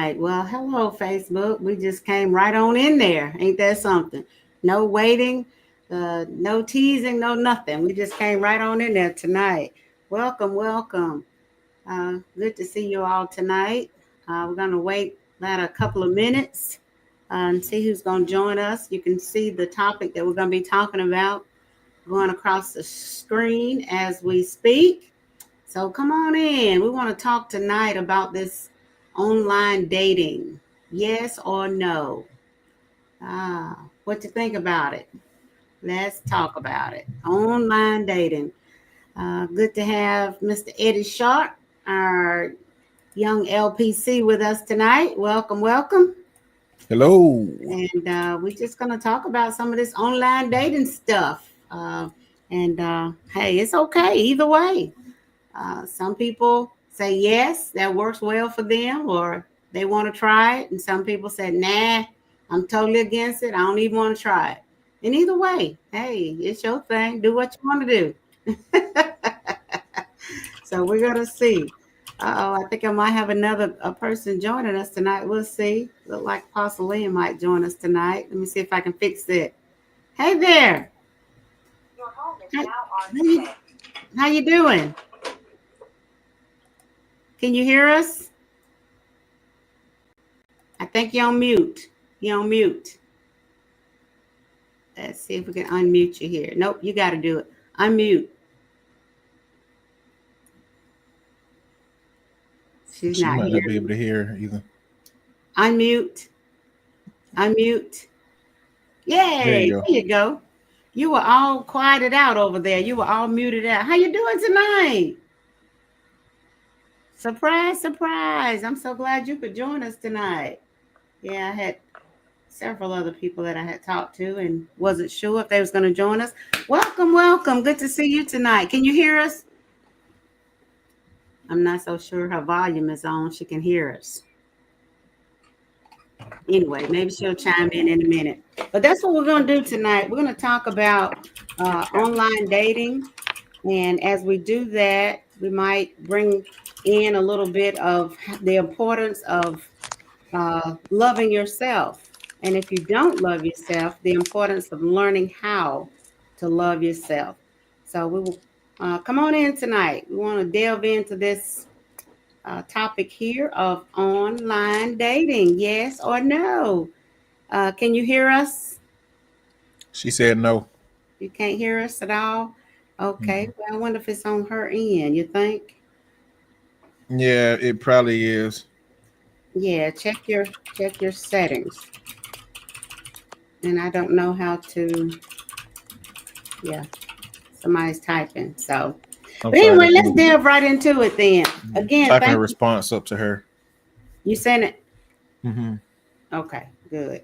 right. Well, hello, Facebook. We just came right on in there. Ain't that something? No waiting, no teasing, no nothing. We just came right on in there tonight. Welcome, welcome. Good to see you all tonight. We're going to wait about a couple of minutes and see who's going to join us. You can see the topic that we're going to be talking about going across the screen as we speak. So come on in. We want to talk tonight about this online dating. Yes or no? What you think about it? Let's talk about it. Online dating. Good to have Mr. Eddie Sharp, our young LPC, with us tonight. Welcome, welcome. Hello. And we're just going to talk about some of this online dating stuff. And hey, it's okay either way. Some people say yes, that works well for them, or they want to try it. And some people say, nah, I'm totally against it. I don't even want to try it. And either way, hey, it's your thing. Do what you want to do. So we're going to see. I think I might have another a person joining us tonight. We'll see. Look like Apostle Lynn might join us tonight. Let me see if I can fix it. Hey there. Your home is How, now on how you, display. how you doing? Can you hear us? I think you're on mute. You're on mute. Let's see if we can unmute you here. Nope, you got to do it. Unmute. She's She not might not be able here. to hear either. Unmute. Unmute. There you Yay, go. there you go. You were all quieted out over there. You were all muted out. How you doing tonight? Surprise, surprise. I'm so glad you could join us tonight. Yeah, I had several other people that I had talked to and wasn't sure if they was going to join us. Welcome, welcome. Good to see you tonight. Can you hear us? I'm not so sure her volume is on. She can hear us. Anyway, maybe she'll chime in a minute. But that's what we're going to do tonight. We're going to talk about online dating. And as we do that, we might bring in a little bit of the importance of loving yourself. And if you don't love yourself, the importance of learning how to love yourself. So we will come on in tonight. We want to delve into this topic here of online dating. Yes or no? Can you hear us? She said no. You can't hear us at all? Okay. Mhm. Well, I wonder if it's on her end, you think? Yeah, it probably is. Yeah, check your settings. And I don't know how to, yeah, somebody's typing. So, I'm but sorry. anyway, let's delve right into it then. Again, Typing a thank you. response up to her. You sent it? Hmm. Okay, good.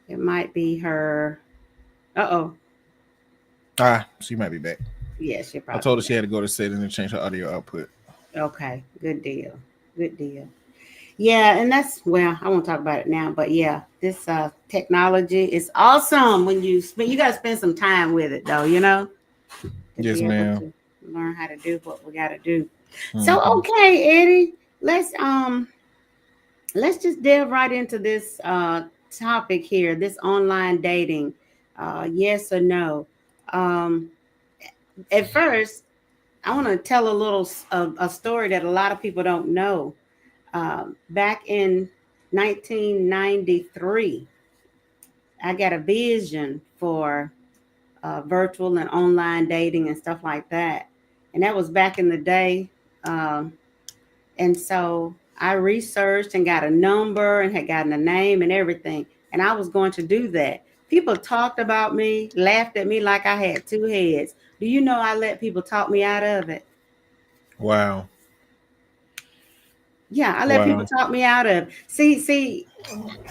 It might be her. Uh-oh. She might be back. Yeah, she I probably. told her she had to go to settings and change her audio output. Okay, good deal. Good deal. Yeah, and that's well, I won't talk about it now, but yeah, this technology is awesome when you got to spend some time with it though, to Yes, be able ma'am. to learn how to do what we got to do. So Hmm. okay, Eddie, let's just delve right into this topic here, this online dating. Yes or no? Um, at first, I want to tell a little a story that a lot of people don't know. Back in 1993, I got a vision for virtual and online dating and stuff like that. And that was back in the day. Um, and so I researched and got a number and had gotten a name and everything. And I was going to do that. People talked about me, laughed at me like I had two heads. Do you know I let people talk me out of it? Wow. Yeah, I let people Wow. talk me out of. See,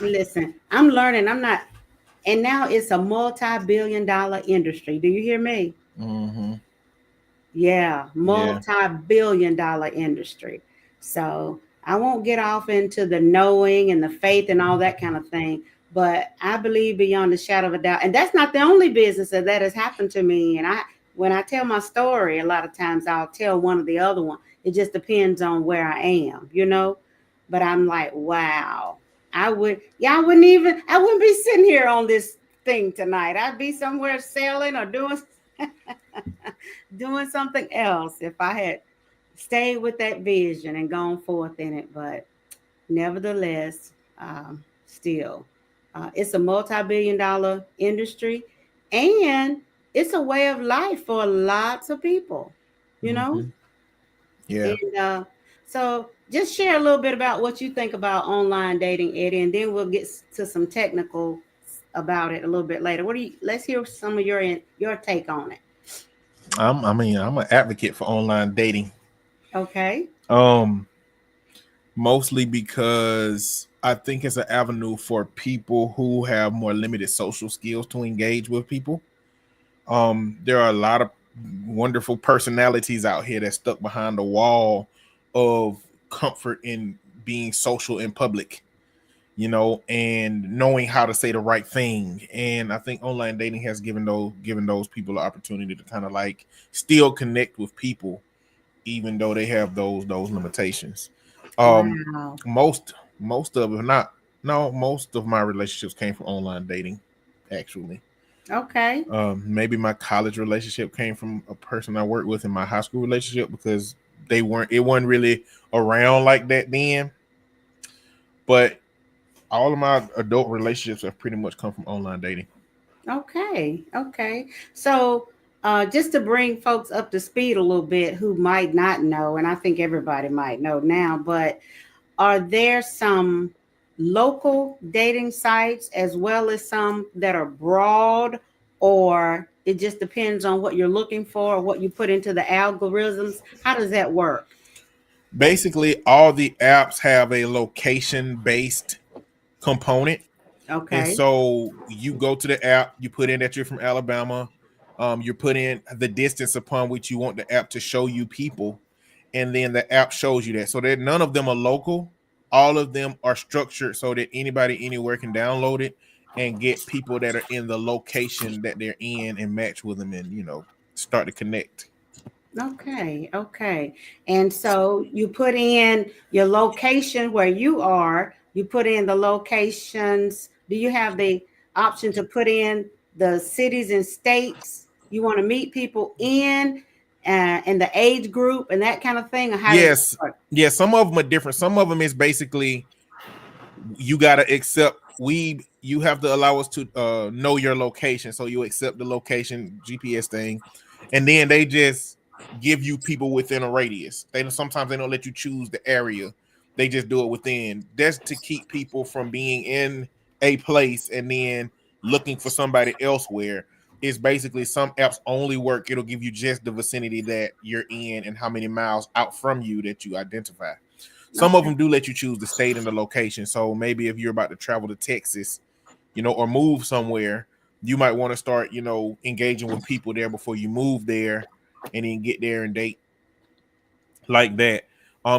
listen, I'm learning. I'm not, and now it's a multi-billion-dollar industry. Do you hear me? Hmm. Yeah, Yeah. multi-billion-dollar industry. So I won't get off into the knowing and the faith and all that kind of thing. But I believe beyond the shadow of a doubt, and that's not the only business that has happened to me. And when I tell my story, a lot of times I'll tell one or the other one. It just depends on where I am, you know. But I'm like, wow, I wouldn't be sitting here on this thing tonight. I'd be somewhere selling or doing doing something else if I had stayed with that vision and gone forth in it. But nevertheless, still, it's a multi-billion-dollar industry, and it's a way of life for lots of people, you know. Mm-hmm. Yeah. And so, just share a little bit about what you think about online dating, Eddie, and then we'll get to some technical about it a little bit later. What do you? Let's hear some of your take on it. I'm an advocate for online dating. Okay. Um, Mostly because I think it's an avenue for people who have more limited social skills to engage with people. There are a lot of wonderful personalities out here that stuck behind the wall of comfort in being social in public, and knowing how to say the right thing. And I think online dating has given those people the opportunity to kind of like still connect with people, even though they have those limitations. Um, Wow. most of it not no most of my relationships came from online dating, actually. Okay. Maybe my college relationship came from a person I worked with in my high school relationship because it wasn't really around like that then. But all of my adult relationships have pretty much come from online dating. Okay, okay. So, just to bring folks up to speed a little bit who might not know, and I think everybody might know now, but are there some local dating sites as well as some that are broad, or it just depends on what you're looking for, or what you put into the algorithms? How does that work? Basically, all the apps have a location based component. And Okay, so you go to the app, you put in that you're from Alabama, you put in the distance upon which you want the app to show you people, and then the app shows you that. So that none of them are local. All of them are structured so that anybody anywhere can download it and get people that are in the location that they're in and match with them and start to connect. okay, okay. And so you put in your location where you are, you put in the locations. Do you have the option to put in the cities and states you want to meet people in, and the age group and that kind of thing? Or how does Yes, that work? yes. Some of them are different. Some of them is basically you gotta accept you have to allow us to know your location, so you accept the location GPS thing, and then they just give you people within a radius. Sometimes they don't let you choose the area, they just do it within. That's to keep people from being in a place and then looking for somebody elsewhere. It's basically some apps only work, it'll give you just the vicinity that you're in and how many miles out from you that you identify. Some of Okay, them do let you choose the state and the location. So maybe if you're about to travel to Texas, or move somewhere, you might want to start, engaging with people there before you move there and then get there and date like that.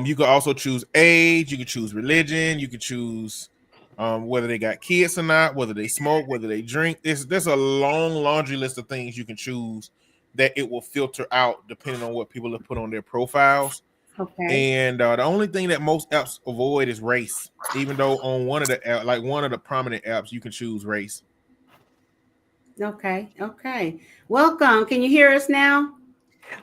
You could also choose age, you could choose religion, you could choose whether they got kids or not, whether they smoke, whether they drink. There's a long laundry list of things you can choose that it will filter out depending on what people have put on their profiles. okay, And the only thing that most apps avoid is race. Even though on one of the prominent apps, you can choose race. okay, okay. Welcome. Can you hear us now?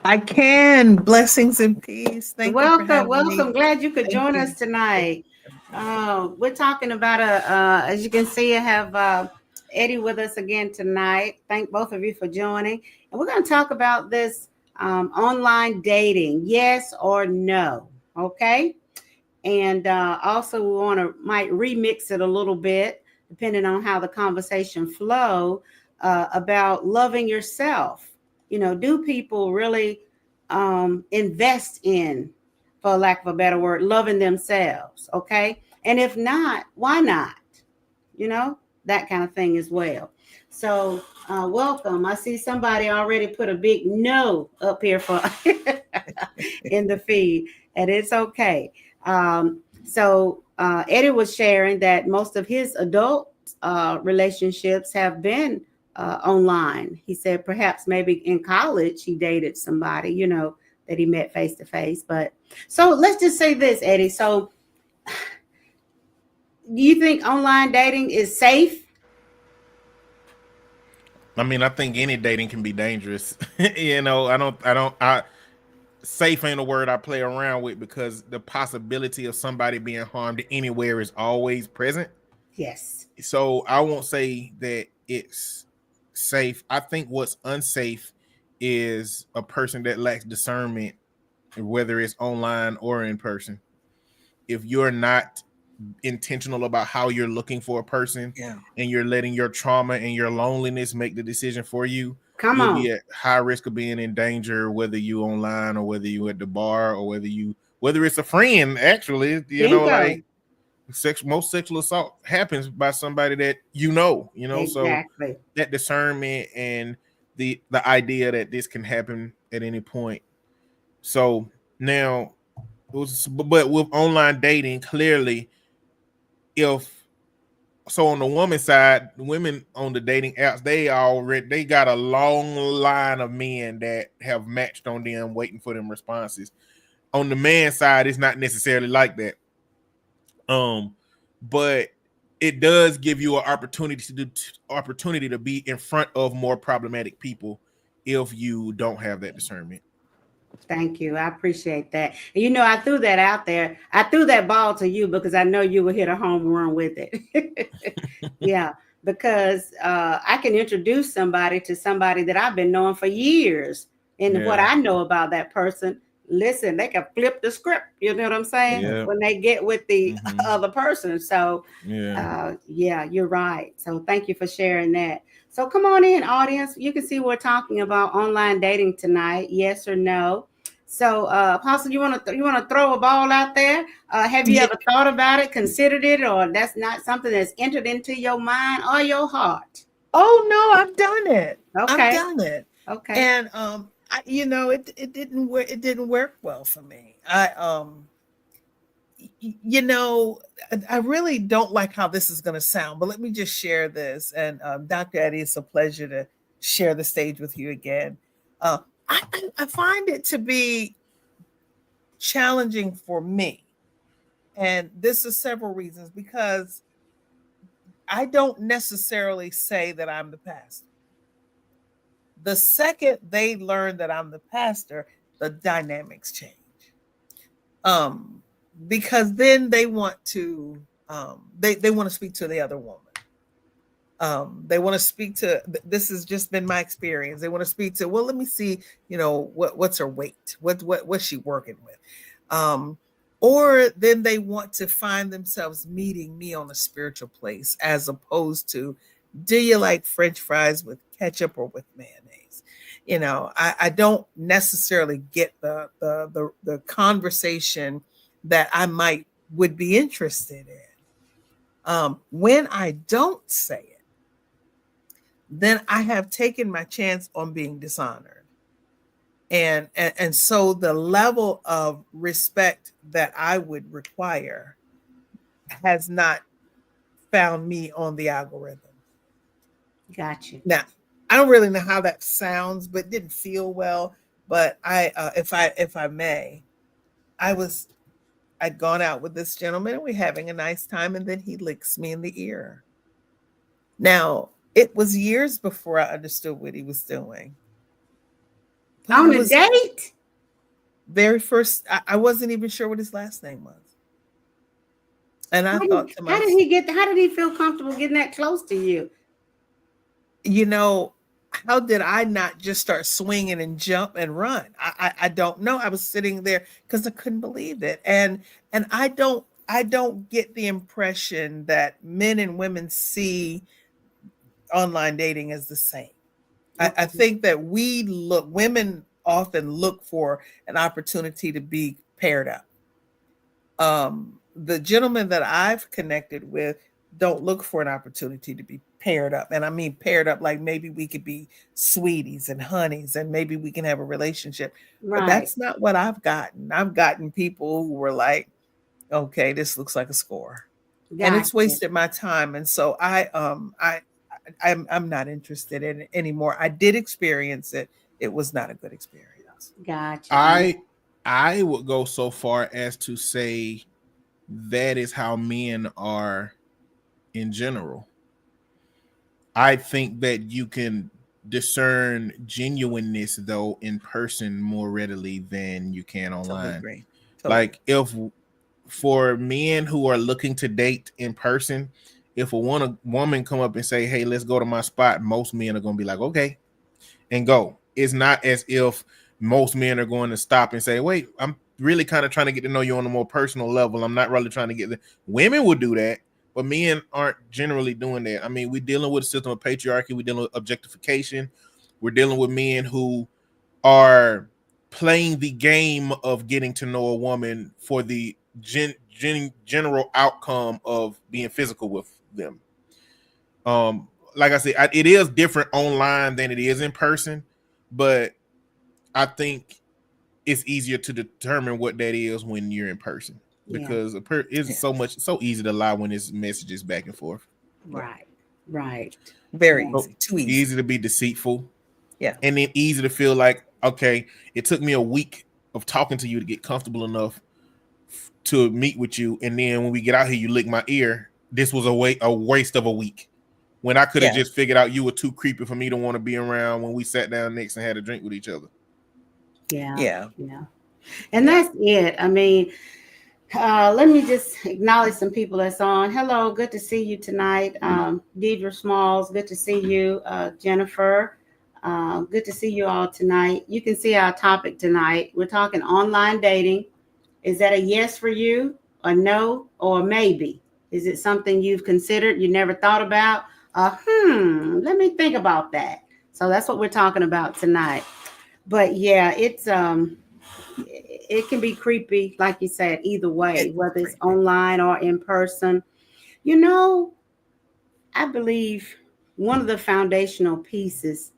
I can. Blessings and peace. Thank you for Welcome, having me. welcome. Glad you could Thank join you. us tonight. We're talking about as you can see, I have Eddie with us again tonight. Thank both of you for joining, and we're going to talk about this online dating, yes or no. Okay, and also we want to might remix it a little bit depending on how the conversation flow, about loving yourself. Do people really invest in, for lack of a better word, loving themselves? Okay, and if not, why not? you know that kind of thing as well. So welcome. I see somebody already put a big no up here for in the feed, and it's okay. So Eddie was sharing that most of his adult relationships have been online. He said perhaps maybe in college he dated somebody, that he met face to face. But so let's just say this, Eddie. So do you think online dating is safe? I mean, I think any dating can be dangerous. I safe ain't a word I play around with because the possibility of somebody being harmed anywhere is always present. Yes. So I won't say that it's safe. I think what's unsafe is a person that lacks discernment, whether it's online or in person. If you're not intentional about how you're looking for a person, Yeah. and you're letting your trauma and your loneliness make the decision for you, Come you'll on. be at high risk of being in danger, whether you online or whether you at the bar or whether it's a friend. Actually, Bingo. like most sexual assault happens by somebody that so Exactly. that discernment and the idea that this can happen at any point. So now, but with online dating, clearly, if so on the woman side, women on the dating apps, they got a long line of men that have matched on them, waiting for them responses. On the man side, it's not necessarily like that. But it does give you an opportunity to be in front of more problematic people if you don't have that discernment. Thank you. I appreciate that. And I threw that out there. I threw that ball to you because I know you will hit a home run with it. Yeah, because I can introduce somebody to somebody that I've been knowing for years. And what Yeah, I know about that person, listen, they can flip the script. You know what I'm saying? Yeah. yeah, When they get with the hmm, other person. So, yeah. yeah, you're right. So, thank you for sharing that. So, come on in, audience. You can see we're talking about online dating tonight. Yes or no? So, Apostle, you want to throw a ball out there? Have you Yeah. ever thought about it, considered it, or that's not something that's entered into your mind or your heart? Oh no, I've done it. I've Okay, done it. okay. And it didn't work. It didn't work well for me. You know, I really don't like how this is going to sound, but let me just share this. And Dr. Eddie, it's a pleasure to share the stage with you again. Uh, I find it to be challenging for me, and this is several reasons because I don't necessarily say that I'm the pastor. The second they learn that I'm the pastor, the dynamics change. Um, because then they want to they want to speak to the other woman. They want to speak to, this has just been my experience. They want to speak to, well, let me see, what's her weight? What's she working with? Um, or then they want to find themselves meeting me on a spiritual place as opposed to, do you like French fries with ketchup or with mayonnaise? I don't necessarily get the conversation that I might would be interested in. When I don't say it, then I have taken my chance on being dishonored. And so the level of respect that I would require has not found me on the algorithm. Got you. Now, I don't really know how that sounds, but it didn't feel well. But if I may, I was I'd gone out with this gentleman and we're having a nice time, and then he licks me in the ear. Now, it was years before I understood what he was doing, but On I a was date? very first, I wasn't even sure what his last name was. And I How did, thought to how did myself, he get? How did he feel comfortable getting that close to you? you know, how did I not just start swinging and jump and run? I don't know. I was sitting there because I couldn't believe it. And I don't get the impression that men and women see online dating as the same. I Okay. think that women often look for an opportunity to be paired up. The gentlemen that I've connected with don't look for an opportunity to be paired up. And I mean paired up like maybe we could be sweeties and honeys and maybe we can have a relationship. But Right. that's not what I've gotten. I've gotten people who were like, okay, this looks like a score. And Got it's you. wasted my time. And so I I'm not interested in it anymore. I did experience it. It was not a good experience. Gotcha. I would go so far as to say that is how men are in general. I think that you can discern genuineness though in person more readily than you can Totally online. agree. Totally. Like if for men who are looking to date in person, if a woman come up and say, "Hey, let's go to my spot," most men are going to be like, "Okay," and go. It's not as if most men are going to stop and say, "Wait, I'm really kind of trying to get to know you on a more personal level. I'm not really trying to get the." Women will do that, but men aren't generally doing that. I mean, we're dealing with a system of patriarchy. We're dealing with objectification. We're dealing with men who are playing the game of getting to know a woman for the general outcome of being physical with them. Like I said, it is different online than it is in person, but I think it's easier to determine what that is when you're in person Yeah. because it's Yeah. so easy to lie when it's messages back and forth. Yeah. Right. Right. Very Yeah. So easy. Too easy. easy to be deceitful, Yeah. and then easy to feel like, okay, it took me a week of talking to you to get comfortable enough to meet with you, and then when we get out here, you lick my ear. This was a waste of a week when I could have Yeah. just figured out you were too creepy for me to want to be around when we sat down next and had a drink with each other. Yeah. Yeah. Yeah. And Yeah. that's it. I mean, let me just acknowledge some people that's on. Hello, good to see you tonight. Deidre Smalls, good to see you. Jennifer, good to see you all tonight. You can see our topic tonight. We're talking online dating. Is that a yes for you, a no, or maybe? Is it something you've considered, you never thought about? Let me think about that. So that's what we're talking about tonight. But yeah, it can be creepy, like you said, either way, It's whether it's creepy. online or in person. You know, I believe one of the foundational pieces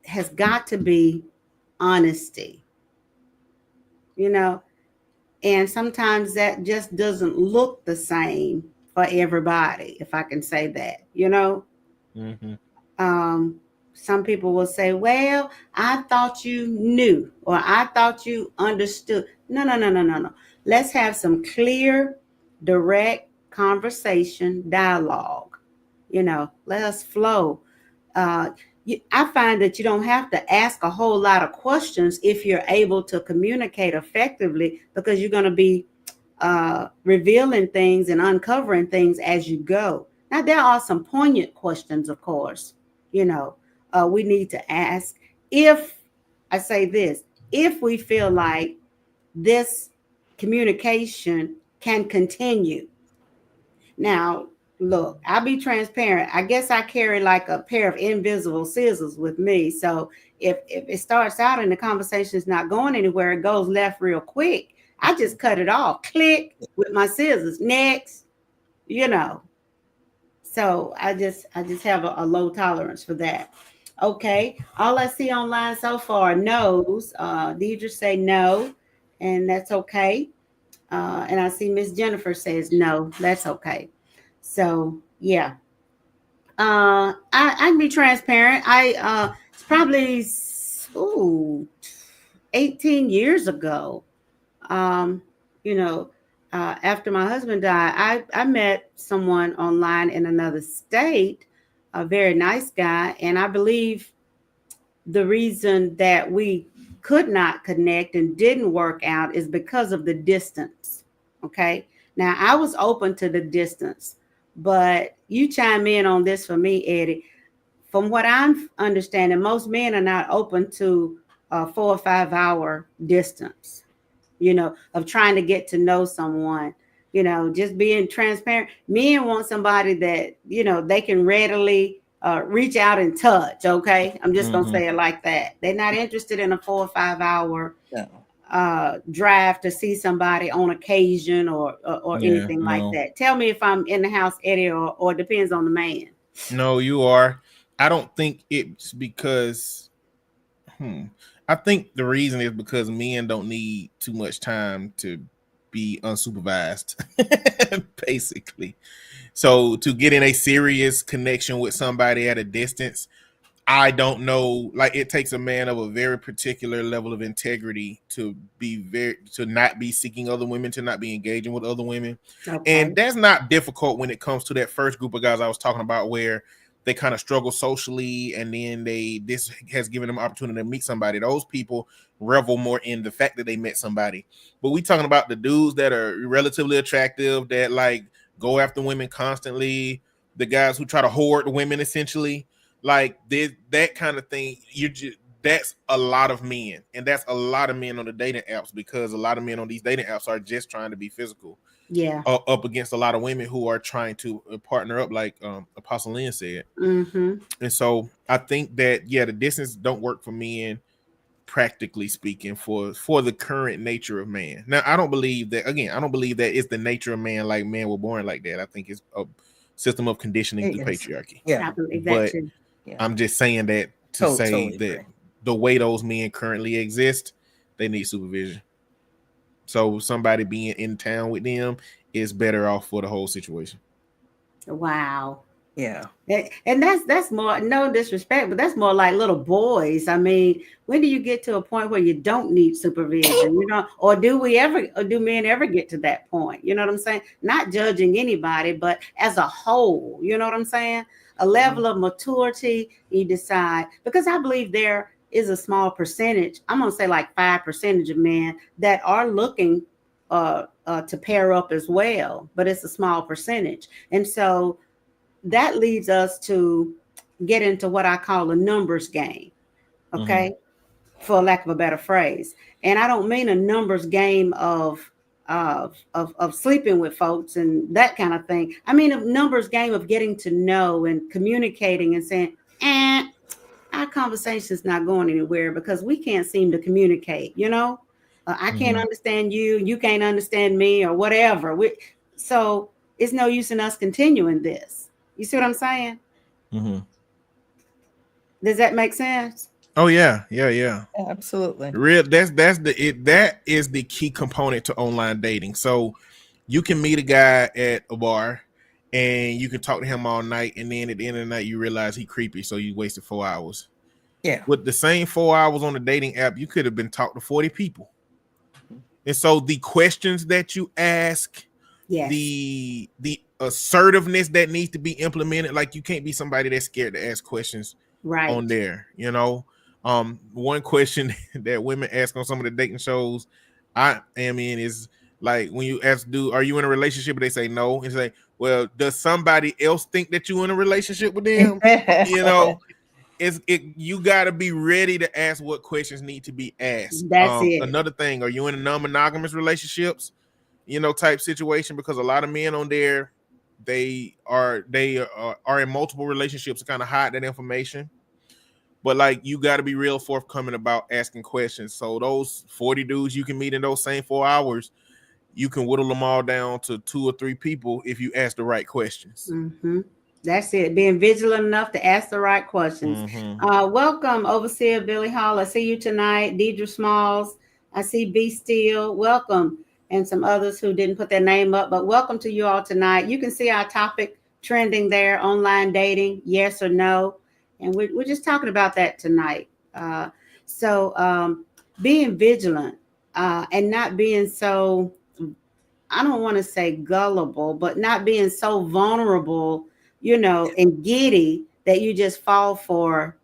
has got to be honesty, you know, and sometimes that just doesn't look the same for everybody, if I can say that, you know. Mm-hmm. um, some people will say, well, I thought you knew or I thought you understood. No, no, no, no, no, no. Let's have some clear, direct conversation, dialogue. You know, let us flow. I find that you don't have to ask a whole lot of questions if you're able to communicate effectively because you're going to be revealing things and uncovering things as you go. Now, there are some poignant questions, of course, you know, we need to ask if I say this, if we feel like this communication can continue. Now, look, I'll be transparent. I guess I carry like a pair of invisible scissors with me. So if it starts out and the conversation is not going anywhere, it goes left real quick. I just cut it off, click with my scissors. Next, you know. So I just have a low tolerance for that. Okay. All I see online so far knows. Deidre say no, and that's okay. And I see Miss Jennifer says no, that's okay. So yeah, I can be transparent. It's probably ooh 18 years ago. Um, you know, after my husband died, I met someone online in another state, a very nice guy, and I believe the reason that we could not connect and didn't work out is because of the distance. Okay. Now I was open to the distance, but you chime in on this for me, Eddie. From what I'm understanding, most men are not open to a 4 or 5 hour distance, you know, of trying to get to know someone, you know, just being transparent. Men want somebody that, you know, they can readily reach out and touch. Okay. I'm just going to Mm-hmm. say it like that. They're not interested in a 4 or 5 hour No. drive to see somebody on occasion or Yeah, anything like no, that. Tell me if I'm in the house, Eddie, or it depends on the man. no, you are. I don't think it's because. Hmm. I think the reason is because men don't need too much time to be unsupervised, basically. So to get in a serious connection with somebody at a distance, I don't know. Like, it takes a man of a very particular level of integrity to not be seeking other women, to not be engaging with other women. Okay. And that's not difficult when it comes to that first group of guys I was talking about, where they kind of struggle socially, and then this has given them opportunity to meet somebody. Those people revel more in the fact that they met somebody. But we talking about the dudes that are relatively attractive, that like go after women constantly, the guys who try to hoard women essentially. Like that kind of thing, that's a lot of men, and that's a lot of men on the dating apps, because a lot of men on these dating apps are just trying to be physical, Yeah. up against a lot of women who are trying to partner up, like Apostle Lynn said. Mm-hmm. And so I think that the distance don't work for men, practically speaking, for the current nature of man. Now, I don't believe that it's the nature of man, like man were born like that. I think it's a system of conditioning through patriarchy. Yeah. I believe that But too. Yeah. I'm just saying that to say Totally that agree. the way those men currently exist, they need supervision. So somebody being in town with them is better off for the whole situation. Wow. Yeah. And that's more, no disrespect, but that's more like little boys. I mean, when do you get to a point where you don't need supervision, or do men ever get to that point? You know what I'm saying? Not judging anybody, but as a whole, you know what I'm saying? A level of maturity, you decide, because I believe there is a small percentage, I'm going to say like 5% of men that are looking to pair up as well, but it's a small percentage. And so that leads us to get into what I call a numbers game, okay, for lack of a better phrase. And I don't mean a numbers game of sleeping with folks and that kind of thing. I mean a numbers game of getting to know and communicating and saying, our conversation's not going anywhere because we can't seem to communicate, I can't understand you, you can't understand me, or whatever. So it's no use in us continuing this. You see what I'm saying? Mm-hmm. Does that make sense? Oh yeah. Absolutely. That is the key component to online dating. So you can meet a guy at a bar and you can talk to him all night, and then at the end of the night you realize he creepy, so you wasted 4 hours. Yeah. With the same 4 hours on the dating app, you could have been talked to 40 people. And so the questions that you ask, Yes. the assertiveness that needs to be implemented, like you can't be somebody that's scared to ask questions Right. on there. One question that women ask on some of the dating shows I am in is like, when you ask, are you in a relationship? And they say no, and say, well, does somebody else think that you in a relationship with them? You got to be ready to ask what questions need to be asked. That's it. Another thing, are you in a non-monogamous relationships, type situation? Because a lot of men on there, they are in multiple relationships to kind of hide that information. But like, you got to be real forthcoming about asking questions. So those 40 dudes you can meet in those same 4 hours, you can whittle them all down to 2 or 3 people if you ask the right questions. Mm-hmm. That's it. Being vigilant enough to ask the right questions. Welcome, Overseer Billy Hall. I see you tonight. Deidre Smalls. I see B Steele. Welcome. And some others who didn't put their name up, but welcome to you all tonight. You can see our topic trending there, online dating, yes or no. And we're just talking about that tonight. So being vigilant and not being so, I don't want to say gullible, but not being so vulnerable, and giddy that you just fall for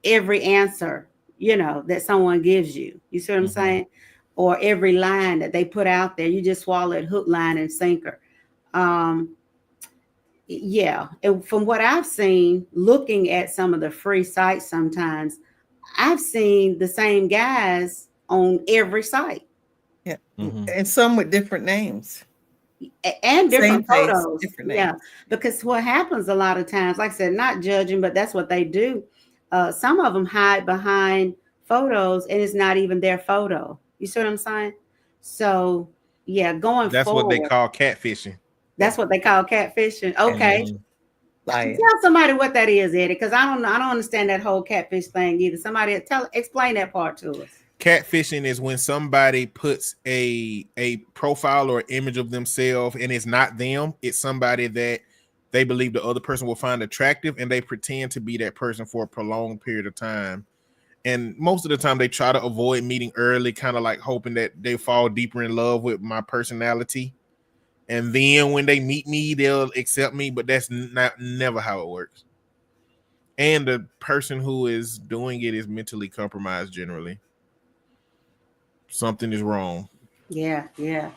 every answer, that someone gives you. You see what I'm saying? Or every line that they put out there, you just swallow it hook, line, and sinker. Yeah. And from what I've seen, looking at some of the free sites sometimes, I've seen the same guys on every site. Yeah. And some with different names. And different Same photos. face, different Yeah. names. Because what happens a lot of times, like I said, not judging, but that's what they do. Some of them hide behind photos and it's not even their photo. You see what I'm saying? So yeah, That's forward. what they call catfishing. That's what they call catfishing. Okay. Tell somebody what that is, Eddie, because I don't understand that whole catfish thing either. Somebody explain that part to us. Catfishing is when somebody puts a profile or image of themselves and it's not them. It's somebody that they believe the other person will find attractive, and they pretend to be that person for a prolonged period of time. And most of the time they try to avoid meeting early, kind of like hoping that they fall deeper in love with my personality. And then when they meet me, they'll accept me, but that's not never how it works. And the person who is doing it is mentally compromised generally. Something is wrong. Yeah, yeah.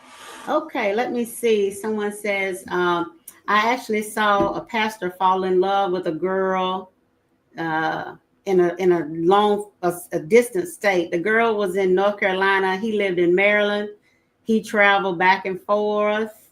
Okay, let me see. Someone says, I actually saw a pastor fall in love with a girl in a a distant state. The girl was in North Carolina. He lived in Maryland. He traveled back and forth,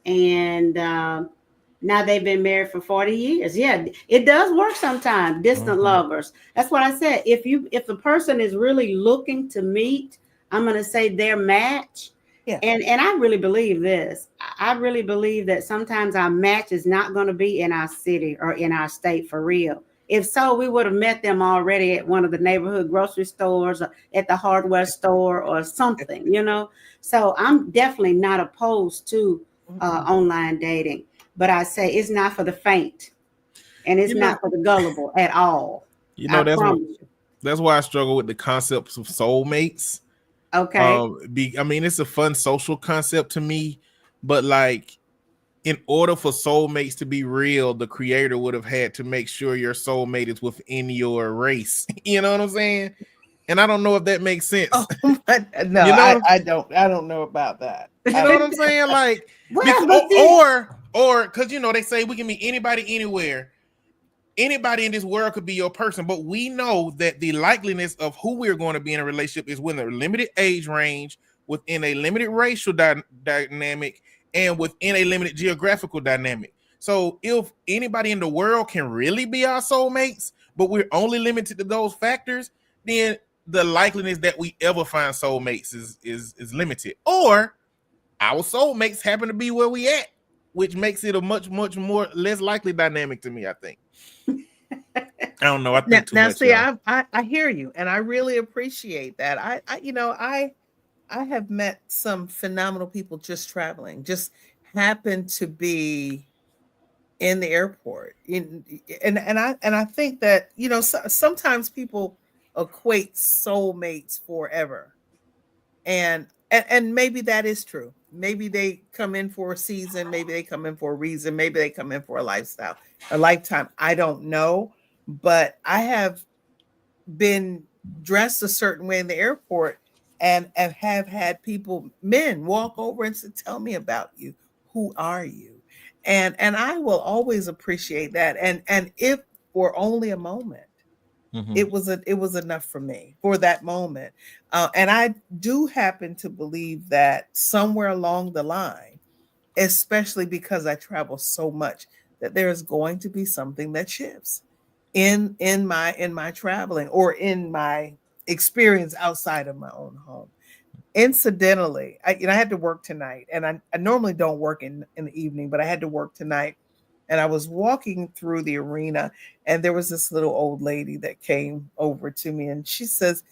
and now they've been married for 40 years. Yeah, it does work sometimes. Distant lovers. That's what I said. If the person is really looking to meet, I'm gonna say their match. Yeah. And I really believe this. I really believe that sometimes our match is not going to be in our city or in our state for real. If so, we would have met them already at one of the neighborhood grocery stores or at the hardware store or something, you know. So I'm definitely not opposed to Mm-mm. online dating, but I say it's not for the faint and it's You not know, for the gullible at all. you I know promise you. that's why I struggle with the concepts of soulmates. Okay. I mean, it's a fun social concept to me, but like, in order for soulmates to be real, the creator would have had to make sure your soulmate is within your race. You know what I'm saying? And I don't know if that makes sense. Oh my, no, You know what I don't know about that. you I know what don't. I'm saying? Like, Well, because, but see, or because they say we can meet anybody anywhere. Anybody in this world could be your person, but we know that the likeliness of who we're going to be in a relationship is within a limited age range, within a limited racial dynamic, and within a limited geographical dynamic. So if anybody in the world can really be our soulmates, but we're only limited to those factors, then the likeliness that we ever find soulmates is limited. Or our soulmates happen to be where we at, which makes it a much more less likely dynamic to me, I think. I don't know. I Now, think too now much, see, y'all. I hear you, and I really appreciate that. I have met some phenomenal people just traveling, just happened to be in the airport. And I think that sometimes people equate soulmates forever, and maybe that is true. Maybe they come in for a season, maybe they come in for a reason, maybe they come in for a lifestyle, a lifetime. I don't know, but I have been dressed a certain way in the airport and have had people, men, walk over and say, tell me about you. Who are you? And I will always appreciate that. And if for only a moment, Mm-hmm. it was enough for me for that moment. And I do happen to believe that somewhere along the line, especially because I travel so much, that there is going to be something that shifts in my traveling or in my experience outside of my own home. Incidentally, I had to work tonight, and I normally don't work in the evening, but I had to work tonight. And I was walking through the arena, and there was this little old lady that came over to me, and she says,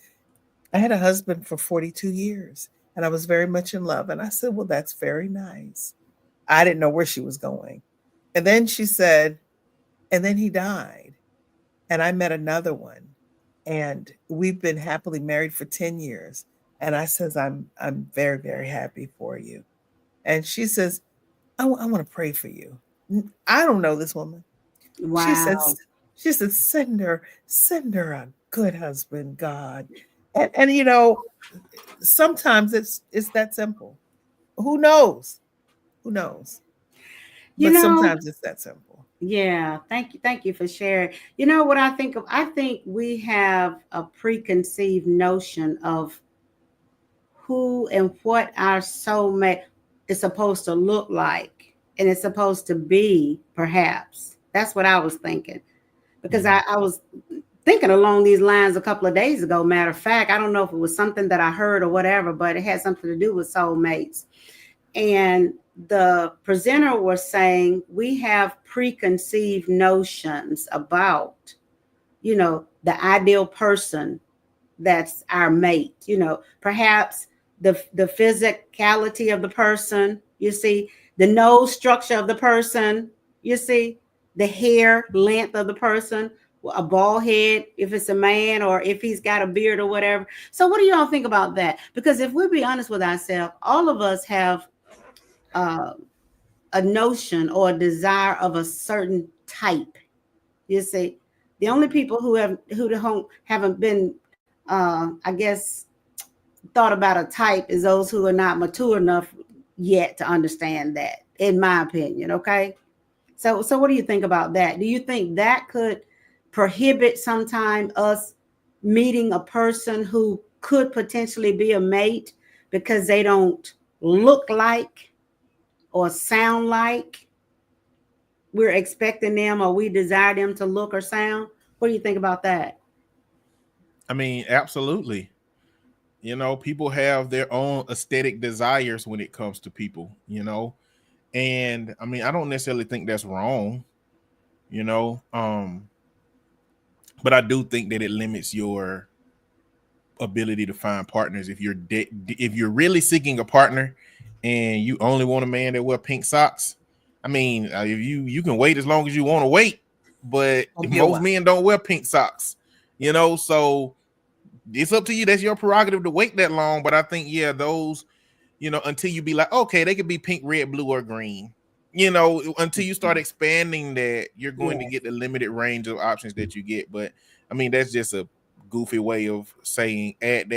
I had a husband for 42 years, and I was very much in love. And I said, well, that's very nice. I didn't know where she was going. And then she said, and then he died, and I met another one, and we've been happily married for 10 years. And I says, I'm very, very happy for you. And she says, I want to pray for you. I don't know this woman. She said, wow. she said, send her a good husband, God. And sometimes it's that simple. Who knows? Who knows? You But know, sometimes it's that simple. yeah, thank you for sharing. You know what I think of? I think we have a preconceived notion of who and what our soulmate is supposed to look like and it's supposed to be, perhaps. That's what I was thinking. Because I was thinking along these lines a couple of days ago. Matter of fact, I don't know if it was something that I heard or whatever, but it had something to do with soulmates. And the presenter was saying we have preconceived notions about, the ideal person that's our mate. Perhaps the physicality of the person, you see, the nose structure of the person, you see, the hair length of the person, a bald head if it's a man, or if he's got a beard or whatever. So what do y'all think about that? Because if we'll be honest with ourselves, all of us have uh, a notion or a desire of a certain type. You see, the only people who haven't been, I guess, thought about a type is those who are not mature enough yet to understand that, in my opinion. Okay, so what do you think about that? Do you think that could prohibit sometime us meeting a person who could potentially be a mate because they don't look like or sound like we're expecting them, or we desire them to look or sound? What do you think about that? I mean, absolutely. People have their own aesthetic desires when it comes to people. And I mean, I don't necessarily think that's wrong, you know. But I do think that it limits your ability to find partners if you're really seeking a partner and you only want a man that wear pink socks. I mean, if you can wait as long as you want to wait, but Don't be a most while. men don't wear pink socks. So it's up to you. That's your prerogative to wait that long. But I think, yeah, those, until you be like, okay, they could be pink, red, blue, or green. Until you start expanding that, you're going to Yes. get the limited range of options that you get. But I mean, that's just a goofy way of saying add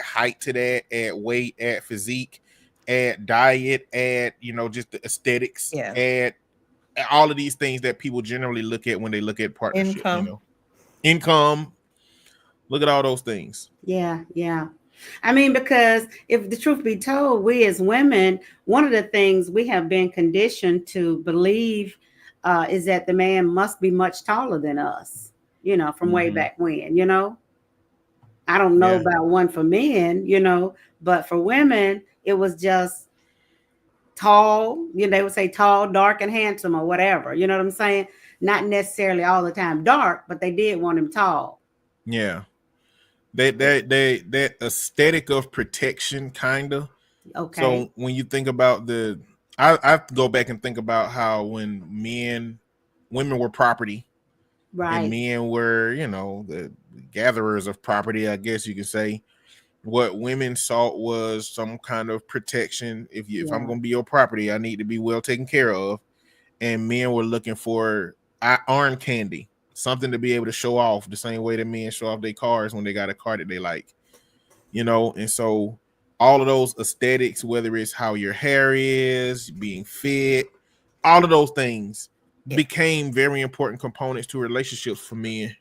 height to that, add weight, add physique, add diet, add, just the aesthetics, Yeah. add all of these things that people generally look at when they look at partnership, Income. income. Look at all those things. Yeah, yeah. I mean, because if the truth be told, we as women, one of the things we have been conditioned to believe is that the man must be much taller than us, from way Mm-hmm. back when. I don't know Yeah. about one for men, but for women, it was just tall. They would say tall, dark, and handsome, or whatever. You know what I'm saying? Not necessarily all the time dark, but they did want him tall. Yeah. That aesthetic of protection, kind of. Okay. So when you think about I go back and think about how when women were property, and Right. men were, the gatherers of property, I guess you could say. What women sought was some kind of protection. If I'm Yeah. going to be your property, I need to be well taken care of. And men were looking for arm candy, something to be able to show off the same way that men show off their cars when they got a car that they like. And so all of those aesthetics, whether it's how your hair is, being fit, all of those things Yeah. became very important components to relationships for men,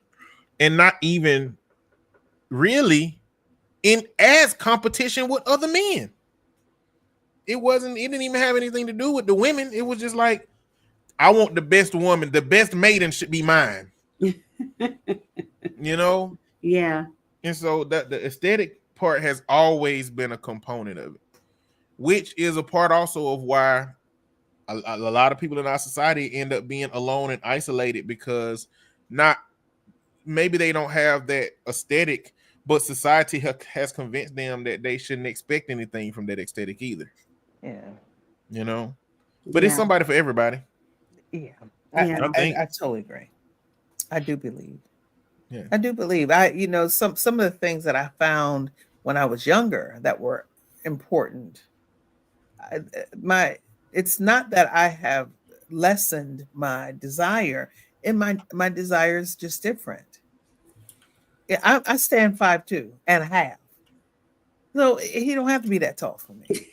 and not even really in as competition with other men. It didn't even have anything to do with the women. It was just like, I want the best woman, the best maiden should be mine, you know? Yeah. And so that the aesthetic part has always been a component of it, which is a part also of why a lot of people in our society end up being alone and isolated, because not maybe they don't have that aesthetic, but society has convinced them that they shouldn't expect anything from that aesthetic either, Yeah. you know. But it's Yeah. somebody for everybody, Yeah. Yeah. I think. I totally agree. I do believe. Yeah. I do believe. Some of the things that I found when I was younger that were important. I, my it's not that I have lessened my desire, and my desire is just different. Yeah, I stand 5'2" and a half. So he don't have to be that tall for me.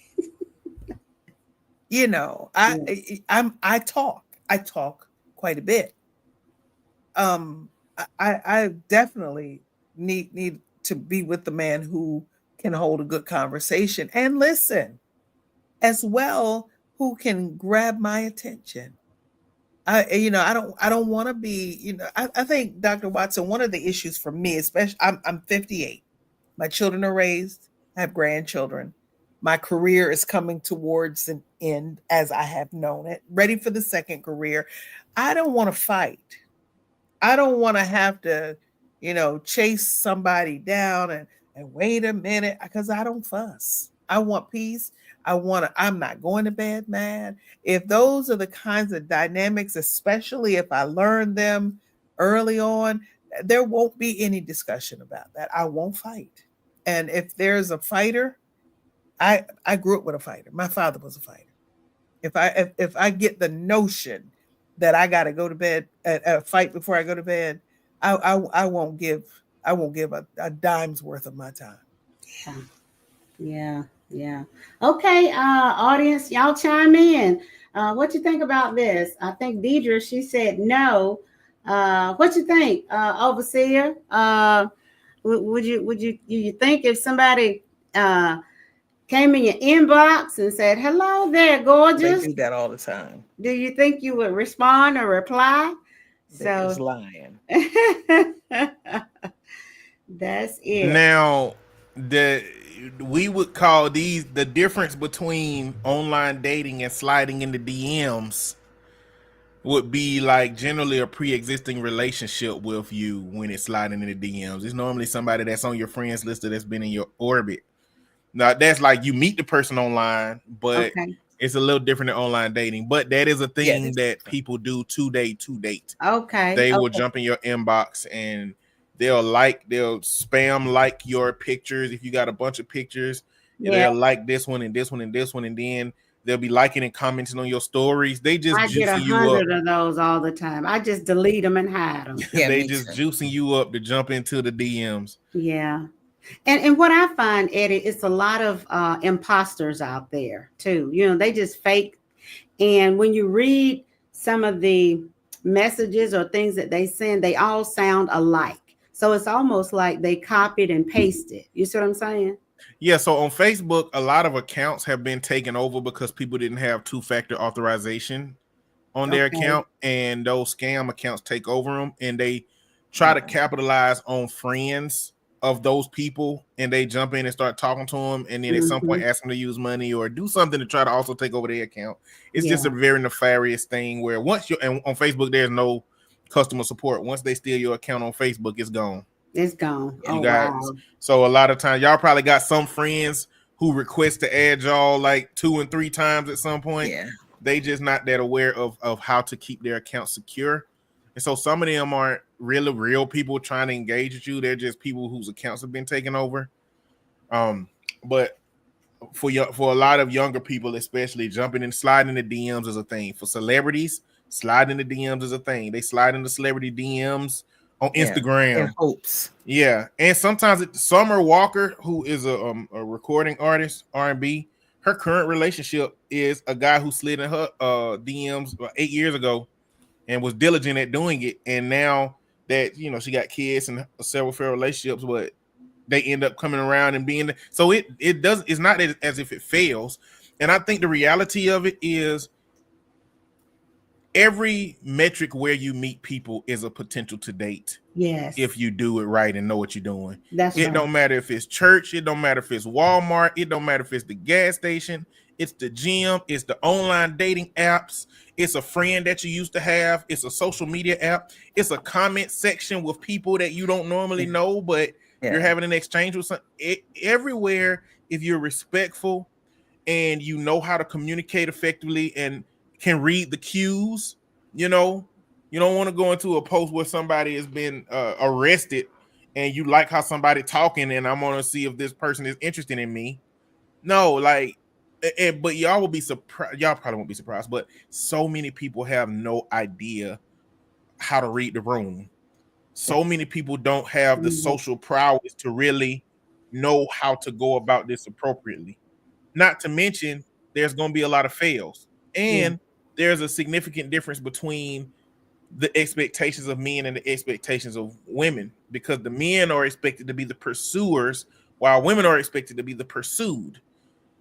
Yes. I talk quite a bit. Um, I definitely need to be with the man who can hold a good conversation and listen, as well, who can grab my attention. I don't want to be, I think, Dr. Watson, one of the issues for me, especially, I'm 58. My children are raised, I have grandchildren. My career is coming towards an end as I have known it, ready for the second career. I don't want to fight. I don't want to have to, chase somebody down and And wait a minute, because I don't fuss. I want peace. I'm not going to bed mad. If those are the kinds of dynamics, especially if I learn them early on, there won't be any discussion about that. I won't fight. And if there's a fighter, I grew up with a fighter. My father was a fighter. If I get the notion that I got to go to bed, fight before I go to bed, I won't give a dime's worth of my time. Yeah. Yeah. Yeah. Okay, audience, y'all chime in. What you think about this? I think Deidre, she said no. What you think, overseer? Would you think if somebody came in your inbox and said, "Hello there, They gorgeous," do that all the time. do you think you would respond or reply? They're So just lying. that's it. Now, the we would call these the difference between online dating and sliding into DMs would be like generally a pre-existing relationship with you when it's sliding into DMs. It's normally somebody that's on your friends list or that's been in your orbit. Now that's like you meet the person online, but Okay. it's a little different than online dating. But that is a Yeah, it thing is that different. people do to date. Okay. They will Okay. jump in your inbox and they'll spam like your pictures. If you got a bunch of pictures, Yeah, they'll like this one and this one and this one, and then they'll be liking and commenting on your stories. They just I get juicing you up. 100 of those all the time. I just delete them and hide them. Yeah, They me just too. juicing you up to jump into the DMs. Yeah. And what I find, Eddie, it's a lot of imposters out there too. They just fake. And when you read some of the messages or things that they send, they all sound alike. So it's almost like they copied and pasted. You see what I'm saying? Yeah, so on Facebook, a lot of accounts have been taken over because people didn't have two-factor authorization on their Okay. account, and those scam accounts take over them, and they try to Yeah. capitalize on friends of those people, and they jump in and start talking to them, and then at some Hmm. point ask them to use money or do something to try to also take over their account. It's just Yeah. a very nefarious thing where once you and on Facebook, there's no customer support. Once they steal your account on Facebook, it's gone. It's gone. You Oh, guys. wow. So a lot of times y'all probably got some friends who request to add y'all like 2 and 3 times at some point. Yeah. They just not that aware of how to keep their account secure. And so some of them aren't really real people trying to engage with you. They're just people whose accounts have been taken over. But for a lot of younger people, especially jumping and sliding the DMs is a thing. For celebrities, sliding the DMs is a thing. They slide into celebrity DMs on Yeah. In Instagram. hopes. Yeah, and sometimes Summer Walker, who is a recording artist, R&B, her current relationship is a guy who slid in her DMs 8 years ago and was diligent at doing it. And now that she got kids and several failed relationships, but they end up coming around and being so it's not as if it fails. And I think the reality of it is every metric where you meet people is a potential to date if Yes. you do it right and know what you're doing. That's It right. don't matter if it's church, it don't matter if it's Walmart, it don't matter if it's the gas station, it's the gym, it's the online dating apps, it's a friend that you used to have, it's a social media app, it's a comment section with people that you don't normally know, but you're Yeah. having an exchange with some everywhere. If you're respectful and you know how to communicate effectively and can read the cues, you know, you don't want to go into a post where somebody has been arrested and you like how somebody talking and I'm going to see if this person is interested in me. No, like, but y'all will be surprised. Y'all probably won't be surprised, but so many people have no idea how to read the room. So many people don't have the Mhm. social prowess to really know how to go about this appropriately. Not to mention, there's going to be a lot of fails. Yeah. And there's a significant difference between the expectations of men and the expectations of women because the men are expected to be the pursuers while women are expected to be the pursued.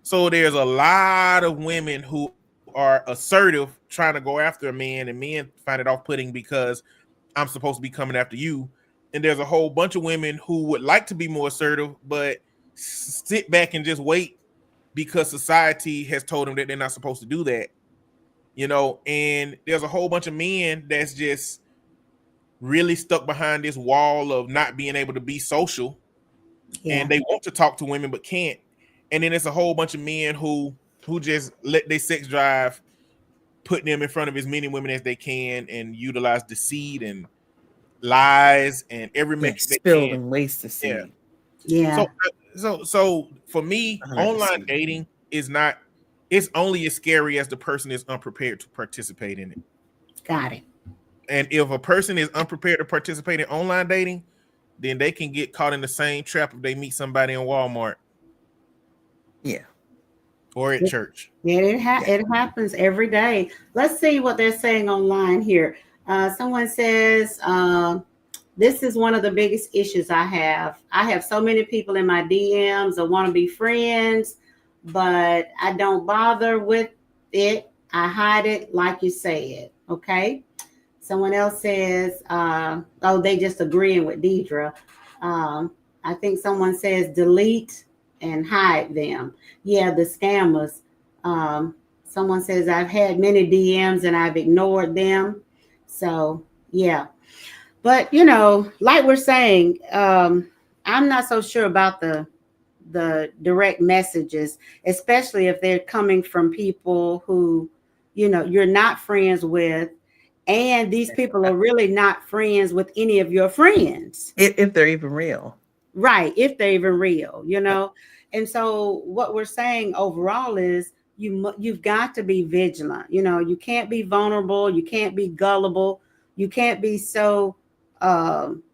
So there's a lot of women who are assertive trying to go after a man, and men find it off putting because I'm supposed to be coming after you. And there's a whole bunch of women who would like to be more assertive, but sit back and just wait because society has told them that they're not supposed to do that, and there's a whole bunch of men that's just really stuck behind this wall of not being able to be social Yeah. and they want to talk to women but can't. And then it's a whole bunch of men who just let their sex drive put them in front of as many women as they can and utilize deceit and lies and every Yeah, metric they spilled can. and wasted Yeah. seed. Yeah. So for me, 100%. online dating is not. It's only as scary as the person is unprepared to participate in it. Got it. And if a person is unprepared to participate in online dating, then they can get caught in the same trap if they meet somebody in Walmart Yeah. or at church. Yeah, Yeah. it happens every day. Let's see what they're saying online here. Someone says, this is one of the biggest issues I have. I have so many people in my DMs that want to be friends, but I don't bother with it. I hide it like you said. Okay. Someone else says, oh, they just agreeing with Deidre. Um, I think someone says delete and hide them. Yeah, the scammers. Um, Someone says I've had many DMs and I've ignored them. So yeah, but like we're saying, I'm not so sure about the direct messages, especially if they're coming from people who you're not friends with, and these people are really not friends with any of your friends. If they're even real. Right, if they're even real. And so what we're saying overall is you've got to be vigilant. You can't be vulnerable, you can't be gullible, you can't be so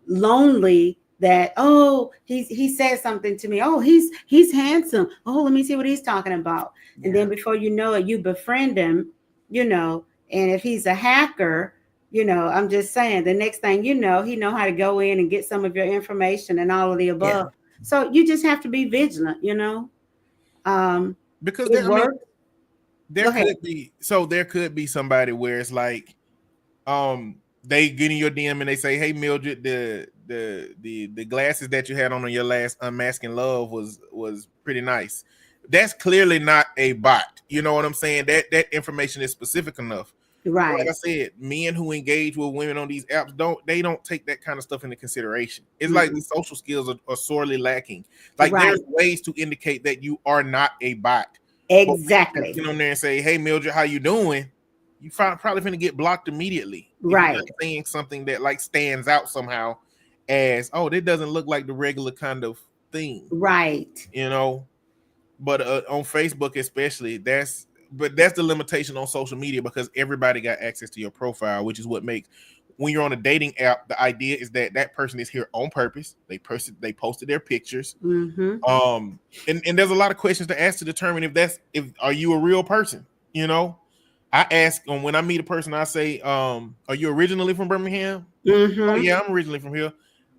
lonely that, oh, he said something to me, oh, he's handsome, oh, let me see what he's talking about. And Yeah. then before you know it, you befriend him, and if he's a hacker, I'm just saying, the next thing he know how to go in and get some of your information and all of the Yeah. above. So you just have to be vigilant. Um, Because it there, I mean, works. Go ahead. there could be somebody where it's like, they get in your DM and they say, "Hey Mildred, the glasses that you had on your last Unmasking Love was pretty nice." That's clearly not a bot. You know what I'm saying? That information is specific enough. Like I Right. said, men who engage with women on these apps don't take that kind of stuff into consideration. It's like the Mm-mm. social skills are sorely lacking. Like Right. there's ways to indicate that you are not a bot. But when you just Exactly. get on there and say, "Hey Mildred, how you doing?" You probably finna get blocked immediately if you're not Right. saying something that like stands out somehow as, "Oh, that doesn't look like the regular kind of thing," Right. you know. But on Facebook, especially, that's the limitation on social media because everybody got access to your profile, which is what makes when you're on a dating app, the idea is that that person is here on purpose. They posted their pictures. Mm-hmm. And there's a lot of questions to ask to determine if are you a real person, you know. I ask when I meet a person, I say, are you originally from Birmingham? Oh Mm-hmm. yeah, I'm originally from here.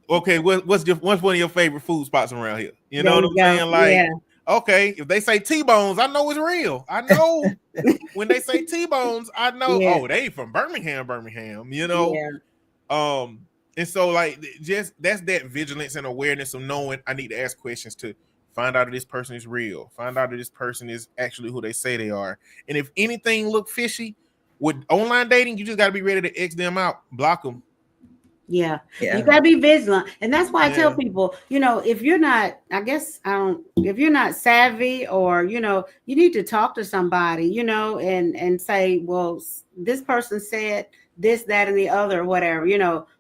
Okay, what's one of your favorite food spots around here? You know There what you I'm go. saying? Like, Yeah. okay, if they say T-bones, I know it's real. I know when they say T-bones, I know, Yeah. oh, they from Birmingham, you know. Yeah. Um, and so like just that's that vigilance and awareness of knowing I need to ask questions to find out if this person is real, find out if this person is actually who they say they are. And if anything look fishy with online dating, you just got to be ready to X them out, block them. Yeah, you Yeah. gotta be vigilant, and that's why I tell Yeah. people, if you're not, I guess I don't, if you're not savvy, or you need to talk to somebody, and say, well, this person said this, that, and the other, or whatever.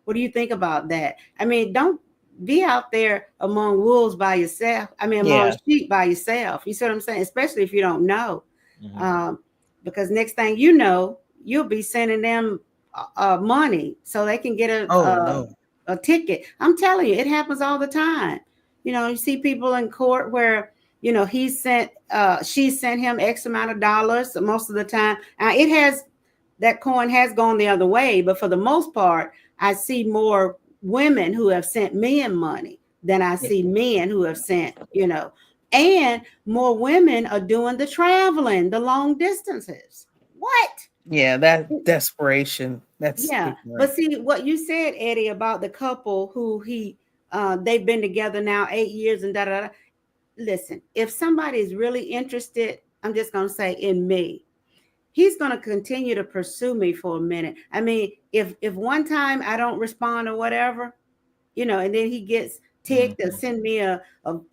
What do you think about that? I mean, don't be out there among wolves by yourself. I mean, among Yeah. sheep by yourself. You see what I'm saying? Especially if you don't know, Mhm. um, because next thing you know, you'll be sending them money so they can get Oh no. a ticket. I'm telling you, it happens all the time. You see people in court where she sent him X amount of dollars most of the time. It has that coin has gone the other way, but for the most part, I see more women who have sent men money than I Yeah. see men who have sent, and more women are doing the traveling, the long distances. What? Yeah, that desperation. That's Yeah, but ignorant. see what you said, Eddie, about the couple who they've been together now 8 years and da da da. Listen, if somebody is really interested, I'm just gonna say in me, he's gonna continue to pursue me for a minute. I mean, if one time I don't respond or whatever, and then he gets ticked or send me a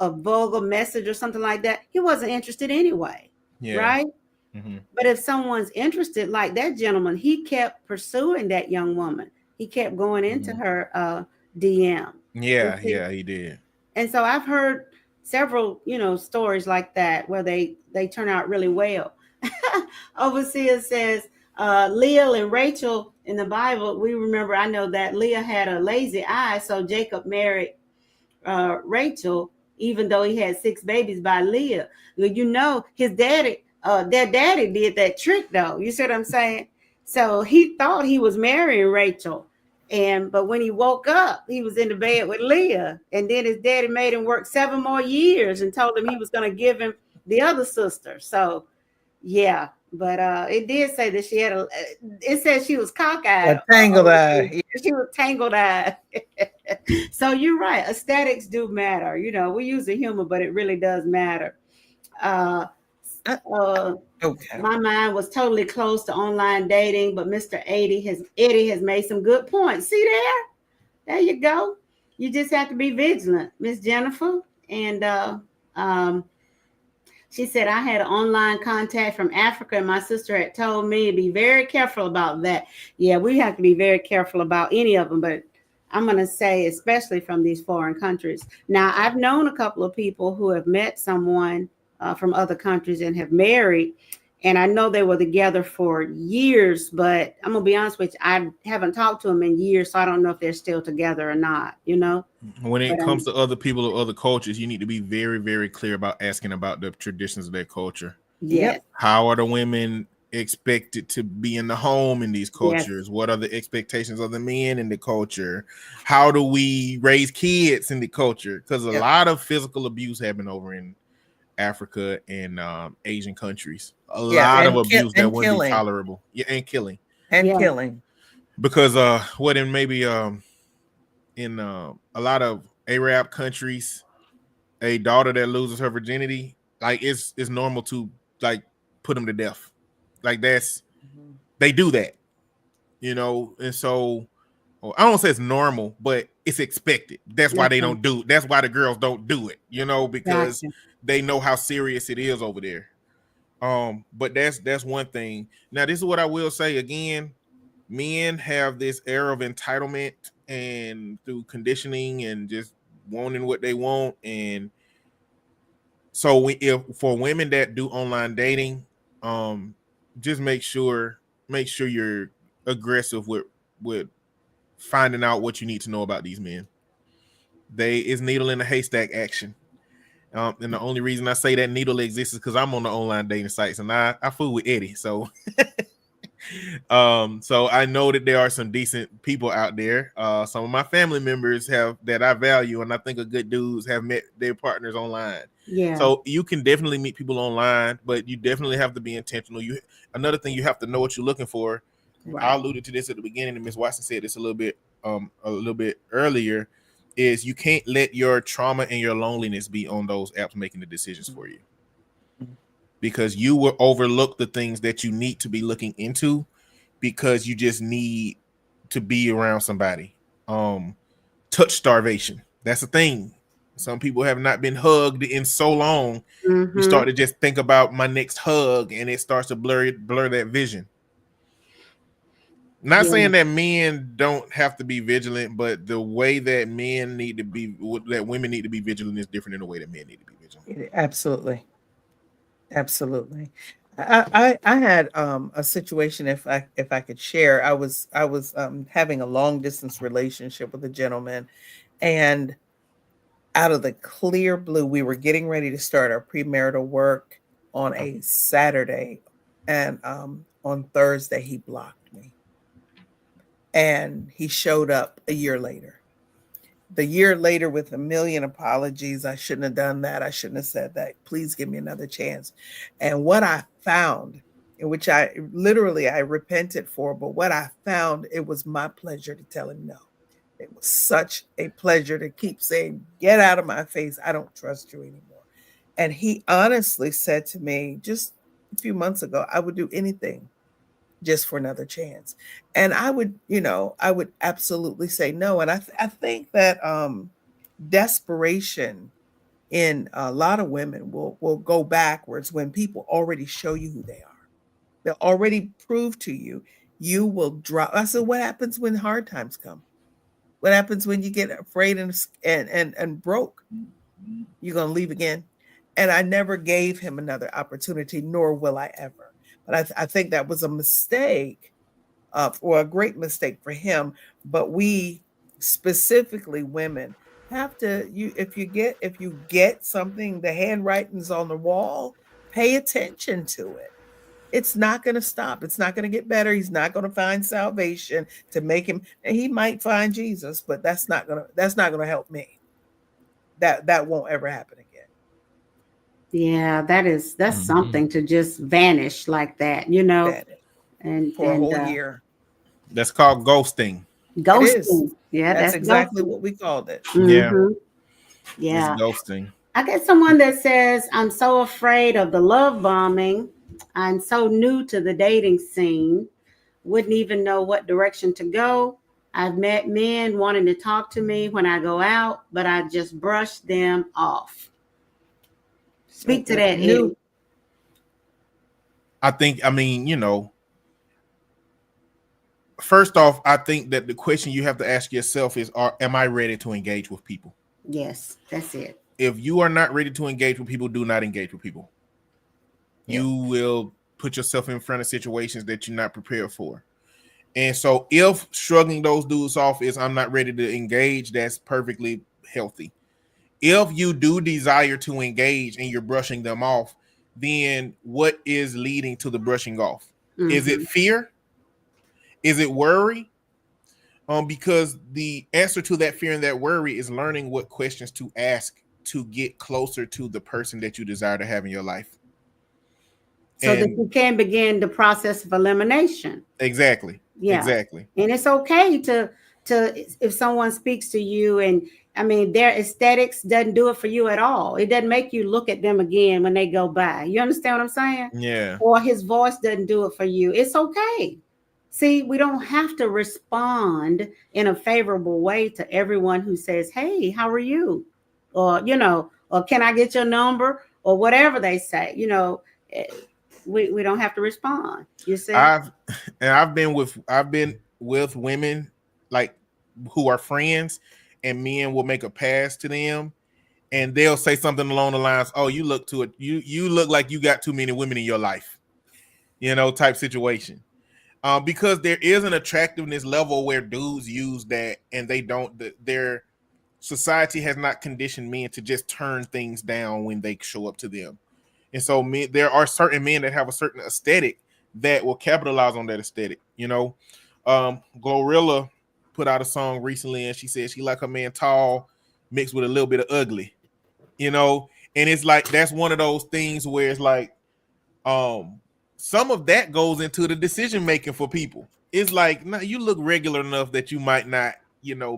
vulgar message or something like that, he wasn't interested anyway. Yeah. Right? Hmm. But if someone's interested, like that gentleman, he kept pursuing that young woman. He kept going into Hmm. her DM. And Yeah, see, yeah, he did. and so I've heard several, stories like that where they turn out really well. Overseer says Leah and Rachel in the Bible, we remember, I know that Leah had a lazy eye, so Jacob married Rachel, even though he had 6 babies by Leah. His daddy, their daddy did that trick though. You see what I'm saying? So he thought he was marrying Rachel. But when he woke up, he was in the bed with Leah. And then his daddy made him work 7 more years and told him he was going to give him the other sister. So yeah, but it did say that she had it said she was A cockeyed. tangled eye. She was tangled eyed. So you're right. Aesthetics do matter. We use the humor, but it really does matter. Uh, Uh, uh, Okay. my mind was totally closed to online dating, but Mr. Eddie has made some good points. See there you go. You just have to be vigilant, Miss Jennifer. And um, she said, I had an online contact from Africa, and my sister had told me to be very careful about that. Yeah, we have to be very careful about any of them, but I'm going to say, especially from these foreign countries. Now, I've known a couple of people who have met someone from other countries and have married, and I know they were together for years, but I'm going to be honest with you, I haven't talked to them in years, so I don't know if they're still together or not. When it But comes to other people or other cultures, you need to be very, very clear about asking about the traditions of their culture. yes, Yep. How are the women expected to be in the home in these yes, cultures? What are the expectations of the men in the culture? How do we raise kids in the culture? Because a Yep. lot of physical abuse happen over in Africa and Asian countries. A Yeah. lot of abuse that And wouldn't be killing. tolerable. Yeah, and killing. And yeah, killing. Because what in maybe in a lot of Arab countries, a daughter that loses her virginity, like it's normal to like put them to death. Like Mhm. they do that, and so I don't say it's normal, but it's expected. That's why they okay, don't do. That's why the girls don't do it, because gotcha. they know how serious it is over there. But that's one thing. Now, this is what I will say again. Men have this air of entitlement and through conditioning and just wanting what they want. And so if for women that do online dating, um, just make sure you're aggressive with finding out what you need to know about these men. They is needle in a haystack action. And the only reason I say that needle exists is because I'm on the online dating sites and I fool with Eddie. So so I know that there are some decent people out there. Some of my family members have that I value, and I think are good dudes have met their partners online. Yeah, So you can definitely meet people online, but you definitely have to be intentional. Another thing, you have to know what you're looking for. I right. alluded to this at the beginning, and Miss Watson said this a little bit earlier. Is you can't let your trauma and your loneliness be on those apps making the decisions for you, because you will overlook the things that you need to be looking into because you just need to be around somebody. Um, Touch starvation. That's a thing. Some people have not been hugged in so long. You Mm-hmm. start to just think about my next hug, and it starts to blur that vision. Not Yeah, saying that men don't have to be vigilant, but the way that men need to be, that women need to be vigilant, is different than the way that men need to be vigilant. Absolutely. Absolutely. I had a situation, if I could share. I was having a long distance relationship with a gentleman, and out of the clear blue, we were getting ready to start our premarital work on a Saturday, and on Thursday he blocked me, and he showed up a year later. The year later with a million apologies. I shouldn't have done that. I shouldn't have said that. Please give me another chance. And what I found, in which I repented for, but what I found, it was my pleasure to tell him no. It was such a pleasure to keep saying, get out of my face. I don't trust you anymore. And he honestly said to me just a few months ago, I would do anything just for another chance. And I would absolutely say no. And I think that desperation in a lot of women will go backwards when people already show you who they are. They'll already prove to you. You will drop. I said, what happens when hard times come? What happens when you get afraid and broke? You're gonna leave again. And I never gave him another opportunity, nor will I ever. But I think that was a mistake, or a great mistake for him. But we, specifically women, have to, you if you get something, the handwriting's on the wall, pay attention to it. It's not going to stop. It's not going to get better. He's not going to find salvation to make him. And he might find Jesus, but that's not going to help me. That won't ever happen again. Yeah, that's Mhm. something to just vanish like that, you know, That for a and whole year. That's called ghosting. It is. ghosting. Yeah, That's that's exactly ghosting. what we called it. Yeah, Hmm. it's Yeah. ghosting. I get someone that says, I'm so afraid of the love bombing. I'm so new to the dating scene. Wouldn't even know what direction to go. I've met men wanting to talk to me when I go out, but I just brush them off. Speak to that, New. Eddie. I mean, first off, I think that the question you have to ask yourself is, am I ready to engage with people? Yes, that's it. If you are not ready to engage with people, do not engage with people. Yeah. You will put yourself in front of situations that you're not prepared for. And so if shrugging those dudes off is I'm not ready to engage, that's perfectly healthy. If you do desire to engage and you're brushing them off, then what is leading to the brushing off? Is it Mm-hmm. fear? Is it worry? Because the answer to that fear and that worry is learning what questions to ask to get closer to the person that you desire to have in your life. So that And you can begin the process of elimination. exactly, Yeah. exactly. And it's okay to if someone speaks to you and I mean their aesthetics doesn't do it for you at all. It doesn't make you look at them again when they go by. You understand what I'm saying? Yeah. Or his voice doesn't do it for you. It's okay. See, we don't have to respond in a favorable way to everyone who says, "Hey, how are you?" Or, or "Can I get your number?" or whatever they say. Eh, we don't have to respond. You see? I've I've been with women like who are friends, and men will make a pass to them, and they'll say something along the lines, "Oh, you look to it. You look like you got too many women in your life," type situation. Because there is an attractiveness level where dudes use that, and they don't. Their society has not conditioned men to just turn things down when they show up to them. And so there are certain men that have a certain aesthetic that will capitalize on that aesthetic. Glorilla put out a song recently, and she said she like her man tall, mixed with a little bit of ugly. And it's like that's one of those things where it's like, some of that goes into the decision making for people. It's like, nah, you look regular enough that you might not,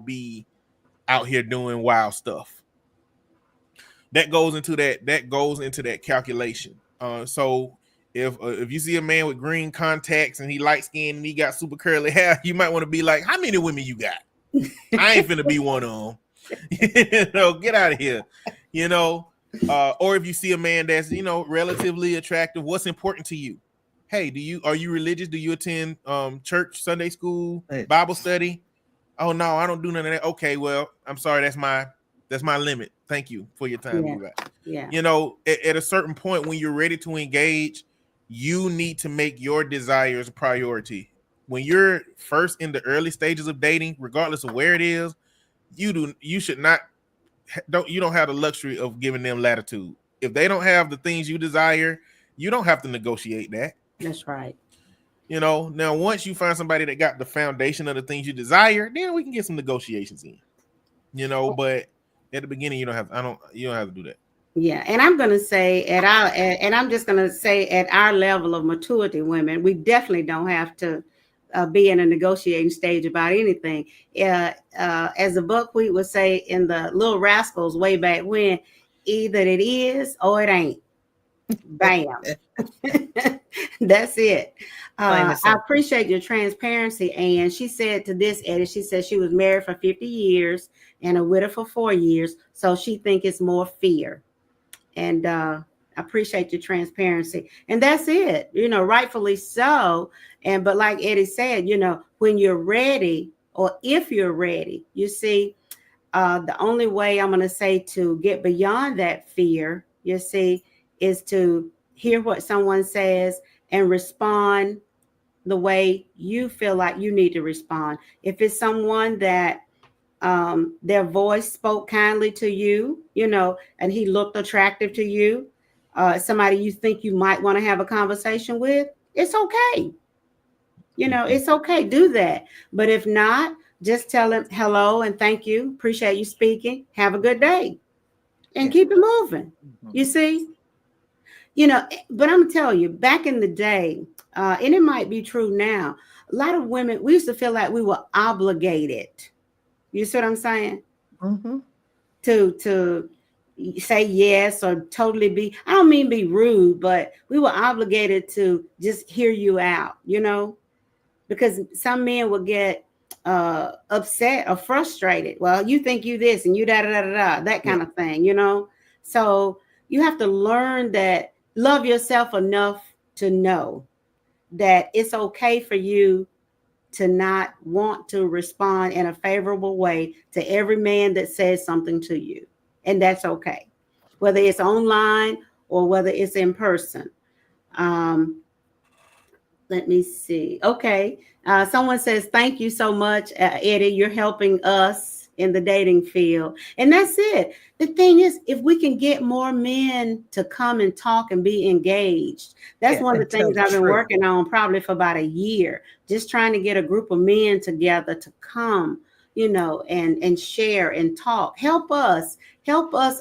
be out here doing wild stuff. That goes into that calculation. So if you see a man with green contacts and he light skinned and he got super curly hair, you might want to be like, how many women you got? I ain't finna be one of them. Get out of here. Or if you see a man that's relatively attractive, what's important to you? Hey, are you religious? Do you attend church, Sunday school, Bible study? Oh no, I don't do none of that. Okay, well, I'm sorry, that's my limit. Thank you for your time. Yeah. Goodbye. Yeah. At a certain point when you're ready to engage, you need to make your desires a priority. When you're first in the early stages of dating, regardless of where it is, you should not you don't have the luxury of giving them latitude. If they don't have the things you desire, you don't have to negotiate that. That's right. Now once you find somebody that got the foundation of the things you desire, then we can get some negotiations in. But at the beginning, you don't have to do that. Yeah, and I'm gonna say and I'm just gonna say at our level of maturity, women, we definitely don't have to be in a negotiating stage about anything. As the buckwheat would say in the Little Rascals way back when, either it is or it ain't. Bam. That's it. Plain and I simple. appreciate your transparency. And she said to this, Eddie, she said she was married for 50 years and a widow for 4 years. So she think it's more fear. And I appreciate your transparency. And that's it, rightfully so. And but like Eddie said, when you're ready, or if you're ready, you see, the only way I'm going to say to get beyond that fear, you see, is to hear what someone says and respond the way you feel like you need to respond. If it's someone that their voice spoke kindly to you, and he looked attractive to you, somebody you think you might want to have a conversation with, it's okay. It's okay. Do that. But if not, just tell him hello and thank you. Appreciate you speaking. Have a good day and Yeah. keep it moving. Mhm. You see, but I'm telling you, back in the day, and it might be true now, a lot of women, we used to feel like we were obligated. You see what I'm saying? Mhm. To say yes or totally be, I don't mean be rude, but we were obligated to just hear you out, because some men will get upset or frustrated. Well, you think you this and you da da da da, that Yeah. kind of thing, So you have to learn that, love yourself enough to know that it's okay for you to not want to respond in a favorable way to every man that says something to you. And that's okay, whether it's online or whether it's in person. Um, let me see. Okay. Someone says, thank you so much, Eddie. You're helping us in the dating field. And that's it. The thing is, if we can get more men to come and talk and be engaged, that's Yeah. one of And the tell things the I've been truth. working on probably for about a year, just trying to get a group of men together to come, and share and talk. Help us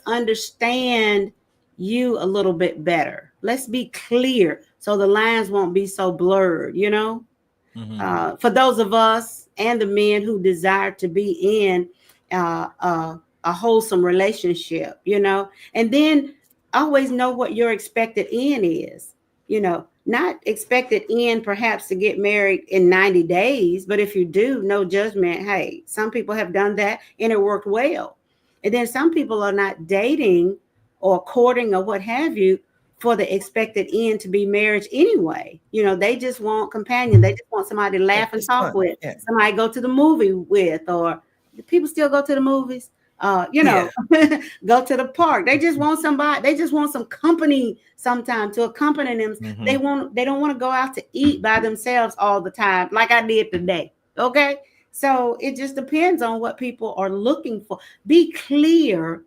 understand you a little bit better. Let's be clear so the lines won't be so blurred. For those of us and the men who desire to be in a wholesome relationship, and then always know what your expected end is, not expected end perhaps to get married in 90 days, but if you do, no judgment. Hey, some people have done that and it worked well. And then some people are not dating or courting or what have you for the expected end to be marriage anyway. They just want companion. They just want somebody to Yeah. laugh and It's talk fun. with, Yeah. somebody go to the movie with, or do people still go to the movies? Yeah. Go to the park. They just want somebody, they just want some company sometime to accompany them. They don't want to go out to eat by themselves all the time, like I did today. Okay. So it just depends on what people are looking for. Be clear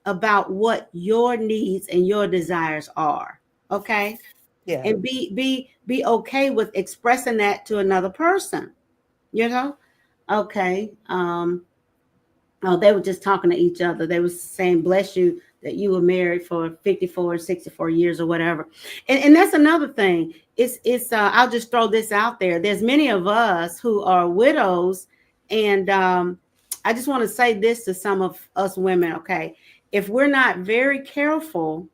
about what your needs and your desires are. Okay. Yeah. And be okay with expressing that to another person, you know? Okay. Oh, they were just talking to each other. They was saying, bless you that you were married for 54 or 64 years or whatever. And that's another thing. I'll just throw this out there. There's many of us who are widows. And I just want to say this to some of us women, okay? If we're not very careful,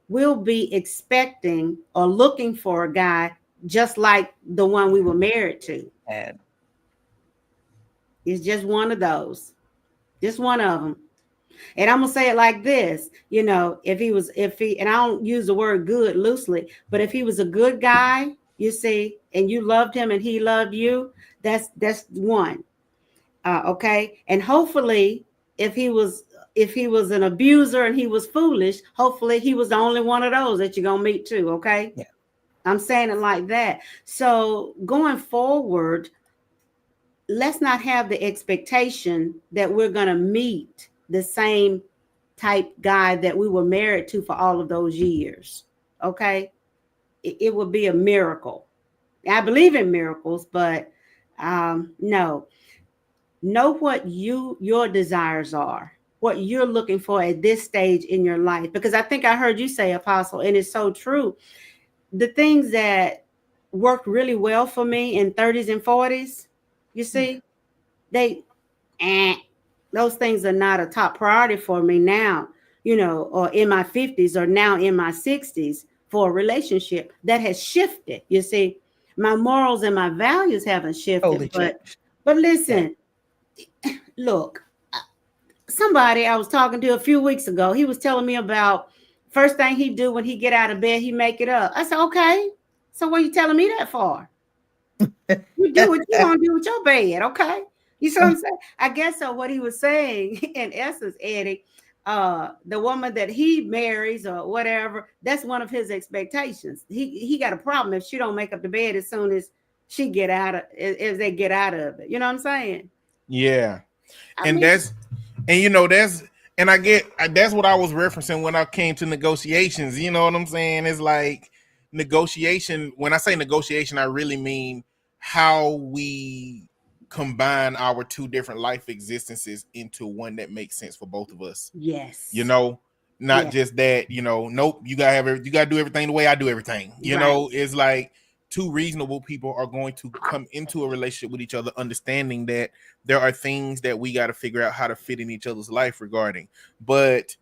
we'll be expecting or looking for a guy just like the one we were married to. And It's just one of those, just one of them. And I'm gonna say it like this, and I don't use the word good loosely, but if he was a good guy, you see, and you loved him and he loved you, that's one. Okay. And hopefully, if he was if he was an abuser and he was foolish, hopefully he was the only one of those that you're gonna meet too. Okay. yeah. I'm saying it like that. So going forward, let's not have the expectation that we're going to meet the same type guy that we were married to for all of those years. Okay. It would be a miracle. I believe in miracles, but no. Know what your desires are, what you're looking for at this stage in your life. Because I think I heard you say, Apostle, and it's so true. The things that worked really well for me in 30s and 40s, you see, they eh, those things are not a top priority for me now. or in my 50s or now in my 60s for a relationship that has shifted. You see, my morals and my values haven't shifted, Totally but changed. Yeah. listen, look, somebody I was talking to a few weeks ago, he was telling me about first thing he do when he get out of bed, he make it up. I said, okay, so what are you telling me that for? You do what you want to do with your bed, okay? You see what I'm saying? I guess so. What he was saying, in essence, Eddie, the woman that he marries or whatever, that's one of his expectations. He got a problem if she don't make up the bed as soon as she get out of as they get out of it. You know what I'm saying? Yeah. I And mean, that's and I get that's what I was referencing when I came to negotiations. You know what I'm saying? It's like negotiation. When I say negotiation, I really mean how we combine our two different life existences into one that makes sense for both of us. You yes, know, not yeah, just that, nope, you gotta do everything the way I do everything. right. It's like two reasonable people are going to come into a relationship with each other, understanding that there are things that we got to figure out how to fit in each other's life regarding. But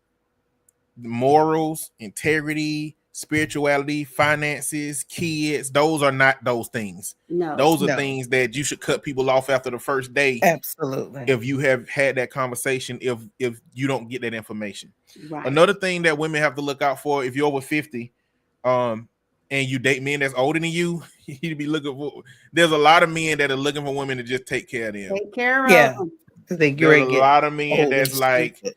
morals, integrity, spirituality, finances, kids, those are not those things. No, Those are No, things that you should cut people off after the first day absolutely. if you have had that conversation, if you don't get that information. right. Another thing that women have to look out for, if you're over 50 um and you date men that's older than you, you be looking for, there's a lot of men that are looking for women to just take care of them. Take care of Yeah. them. Because they There's a get lot of men old and that's like, stupid.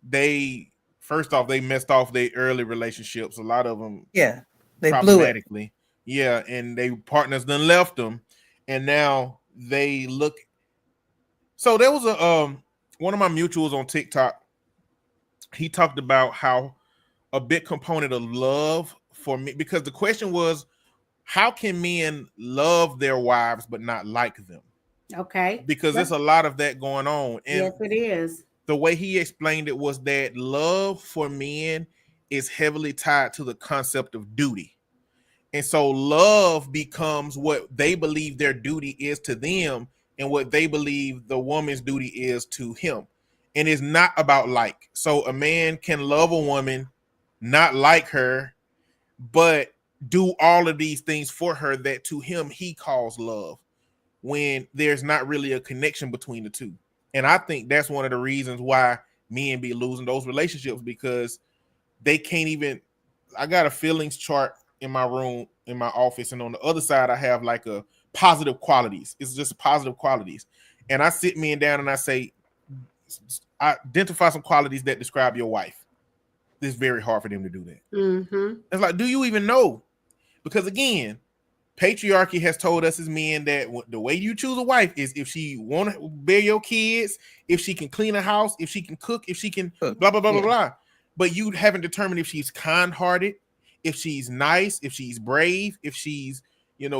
they first off, they messed off their early relationships, a lot of them Yeah. They blew it. problematically. Yeah, and they partners then left them, and now they look. So there was a one of my mutuals on TikTok. He talked about how a big component of love for me, because the question was, how can men love their wives but not like them? Okay. Because there's Yep. a lot of that going on. And Yes, it is. the way he explained it was that love for men is heavily tied to the concept of duty. And so love becomes what they believe their duty is to them and what they believe the woman's duty is to him. And it's not about like. So a man can love a woman, not like her, but do all of these things for her that to him he calls love, when there's not really a connection between the two. And I think that's one of the reasons why men be losing those relationships, because they can't even. I got a feelings chart in my room, in my office, and on the other side I have like a positive qualities. It's just positive qualities. And I sit men down and I say, identify some qualities that describe your wife. It's very hard for them to do that. Mm-hmm. It's like, do you even know? Because again, patriarchy has told us as men that the way you choose a wife is if she want to bear your kids, if she can clean a house, if she can cook, if she can blah blah blah blah Yeah. blah. But you haven't determined if she's kind-hearted, if she's nice, if she's brave, if she's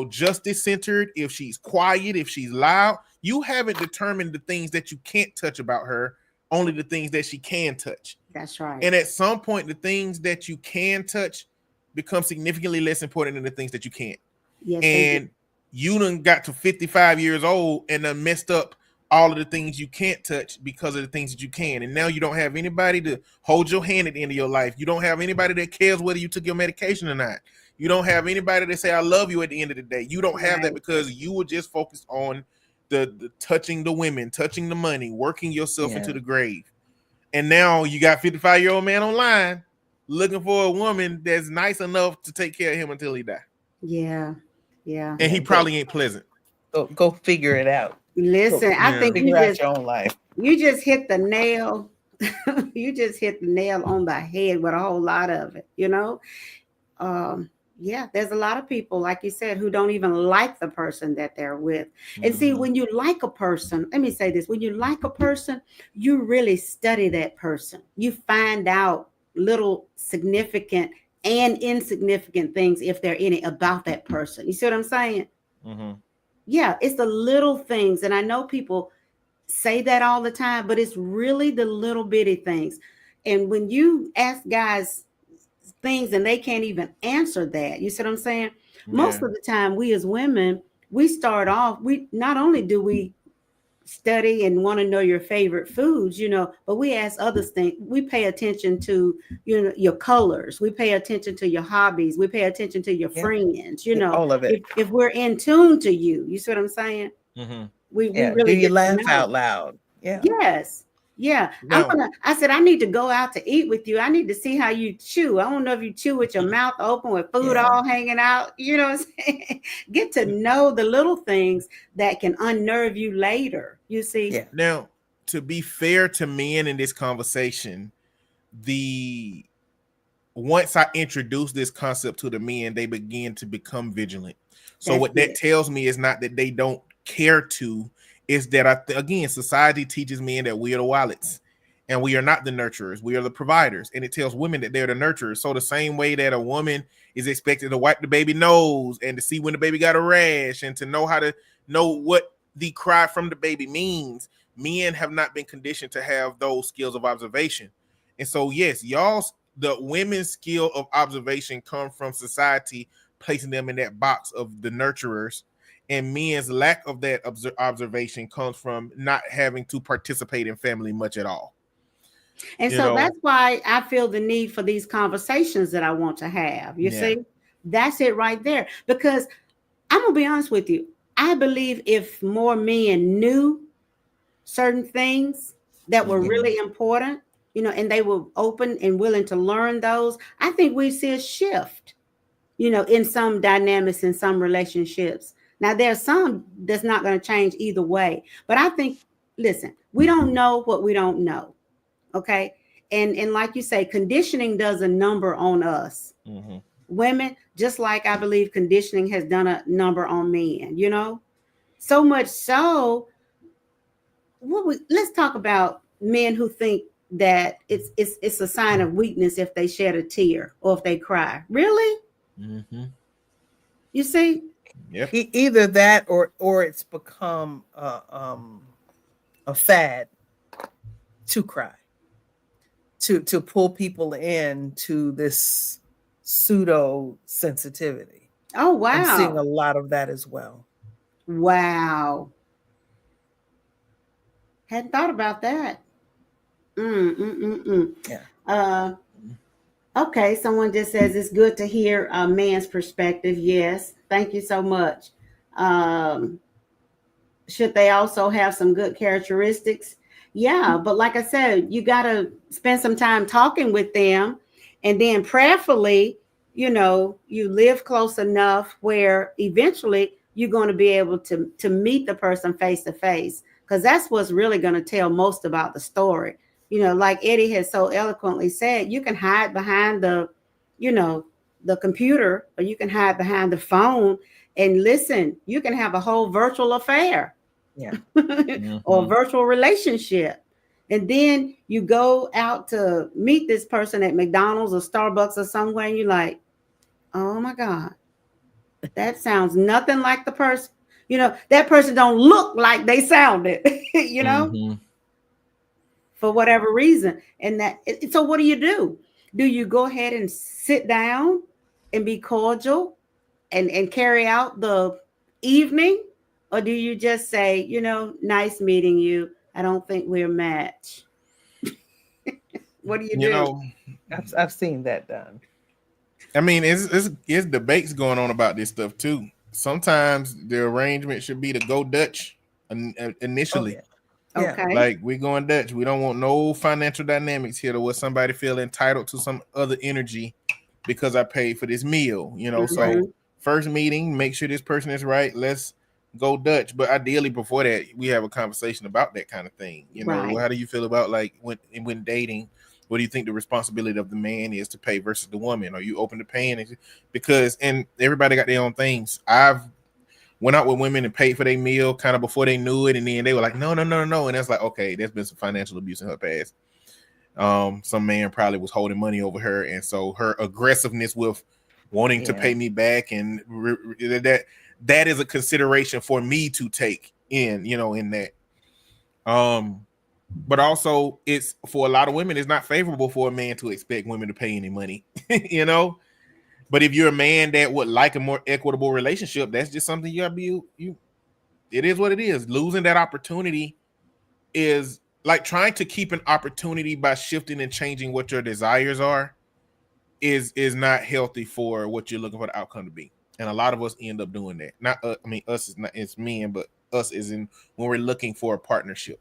justice centered, if she's quiet, if she's loud. You haven't determined the things that you can't touch about her, only the things that she can touch. That's right. And at some point, the things that you can touch become significantly less important than the things that you can't. Yes, they do. And you done got to 55 years old and done messed up all of the things you can't touch because of the things that you can. And now you don't have anybody to hold your hand at the end of your life. You don't have anybody that cares whether you took your medication or not. You don't have anybody that say, I love you at the end of the day. You don't have that Right. because you were just focused on the touching the women, touching the money, working yourself into Yeah. the grave. And now you got 55-year-old man online looking for a woman that's nice enough to take care of him until he die. Yeah. Yeah. And Yeah. he probably ain't pleasant. Go figure it out. Go Listen, I Yeah. think figure out your own life. you just hit the nail. You just hit the nail on the head with a whole lot of it. Yeah, there's a lot of people, like you said, who don't even like the person that they're with. And see, Mhm. when you like a person, let me say this, when you like a person, you really study that person. You find out little significant and insignificant things, if there are any, about that person. You see what I'm saying? Mhm. Yeah, it's the little things. And I know people say that all the time, but it's really the little bitty things. And when you ask guys things and they can't even answer that, you see what I'm saying? Most Yeah. of the time, we as women, we start off, we not only do we study and want to know your favorite foods, but we ask others things. We pay attention to, your colors. We pay attention to your hobbies. We pay attention to your Yeah. friends, All of it. if we're in tune to you, you see what I'm saying? Mm-hmm. We Yeah. Do really you get to laugh know. out loud? Yeah. Yes. Yeah. Now, I said, I need to go out to eat with you. I need to see how you chew. I don't know if you chew with your mouth open with food Yeah. all hanging out. You know what I'm saying? Get to know the little things that can unnerve you later. You see? Yeah. now, to be fair to men in this conversation, the once I introduce this concept to the men, they begin to become vigilant. So That's what that it. tells me is not that they don't care to, is that again, society teaches men that we are the wallets and we are not the nurturers, we are the providers. And it tells women that they're the nurturers. So the same way that a woman is expected to wipe the baby nose and to see when the baby got a rash and to know how to know what the cry from the baby means, men have not been conditioned to have those skills of observation. And so, yes, the women's skill of observation come from society placing them in that box of the nurturers, and men's lack of that observation comes from not having to participate in family much at all. And You so know, that's why I feel the need for these conversations that I want to have. You yeah. see? That's it right there. Because I'm going to be honest with you. I believe if more men knew certain things that were Mhm. really important, and they were open and willing to learn those, I think we see a shift, in some dynamics, in some relationships. Now, there's some that's not going to change either way. But I think, listen, we don't know what we don't know. Okay. And like you say, conditioning does a number on us. Mhm. Women, just like I believe conditioning has done a number on men, so much so. Let's talk about men who think that it's a sign of weakness if they shed a tear or if they cry. Really? Mhm. You see? Yep. Either that, or it's become a fad to cry, to pull people into this pseudo sensitivity. Oh, I'm seeing a wow. lot of that as well. Wow. Hadn't thought about that. Mm, mm, mm, mm. Yeah. Uh, okay, someone just says it's good to hear a man's perspective. Yes, thank you so much. Um, should they also have some good characteristics? Yeah, but like I said, you got to spend some time talking with them, and then prayerfully, you live close enough where eventually you're going to be able to meet the person face to face, because that's what's really going to tell most about the story. Like Eddie has so eloquently said, you can hide behind you know the computer, or you can hide behind the phone and listen. You can have a whole virtual affair Yeah. or Mhm. virtual relationship. And then you go out to meet this person at McDonald's or Starbucks or somewhere, and you're like, oh my God, that sounds nothing like the person. That person don't look like they sounded, Mhm. for whatever reason. And so what do you do? Do you go ahead and sit down and be cordial and carry out the evening? Or do you just say, nice meeting you, I don't think we're a match? What do you You do? know, I've seen that done. I mean, it's debates going on about this stuff too. Sometimes the arrangement should be to go Dutch Oh initially. yeah. Yeah. Okay. Like, we going Dutch. We don't want no financial dynamics here to where somebody feel entitled to some other energy because I paid for this meal. So Hmm. first meeting, make sure this person is right. Let's go Dutch. But ideally, before that, we have a conversation about that kind of thing. Right. How do you feel about, like, when dating? What do you think the responsibility of the man is to pay versus the woman? Are you open to paying? Because, and everybody got their own things. I've went out with women and paid for their meal kind of before they knew it, and then they were like, no, no, no, no, and that's like, okay, there's been some financial abuse in her past. Some man probably was holding money over her, and so her aggressiveness with wanting to Yeah. pay me back, and that is a consideration for me to take in that. But also, it's for a lot of women, it's not favorable for a man to expect women to pay any money, you know. But if you're a man that would like a more equitable relationship, that's just something you gotta be you it is what it is. Losing that opportunity is like trying to keep an opportunity by shifting and changing what your desires are is not healthy for what you're looking for the outcome to be. And a lot of us end up doing that. Not I mean us is not it's men, but us is in when we're looking for a partnership.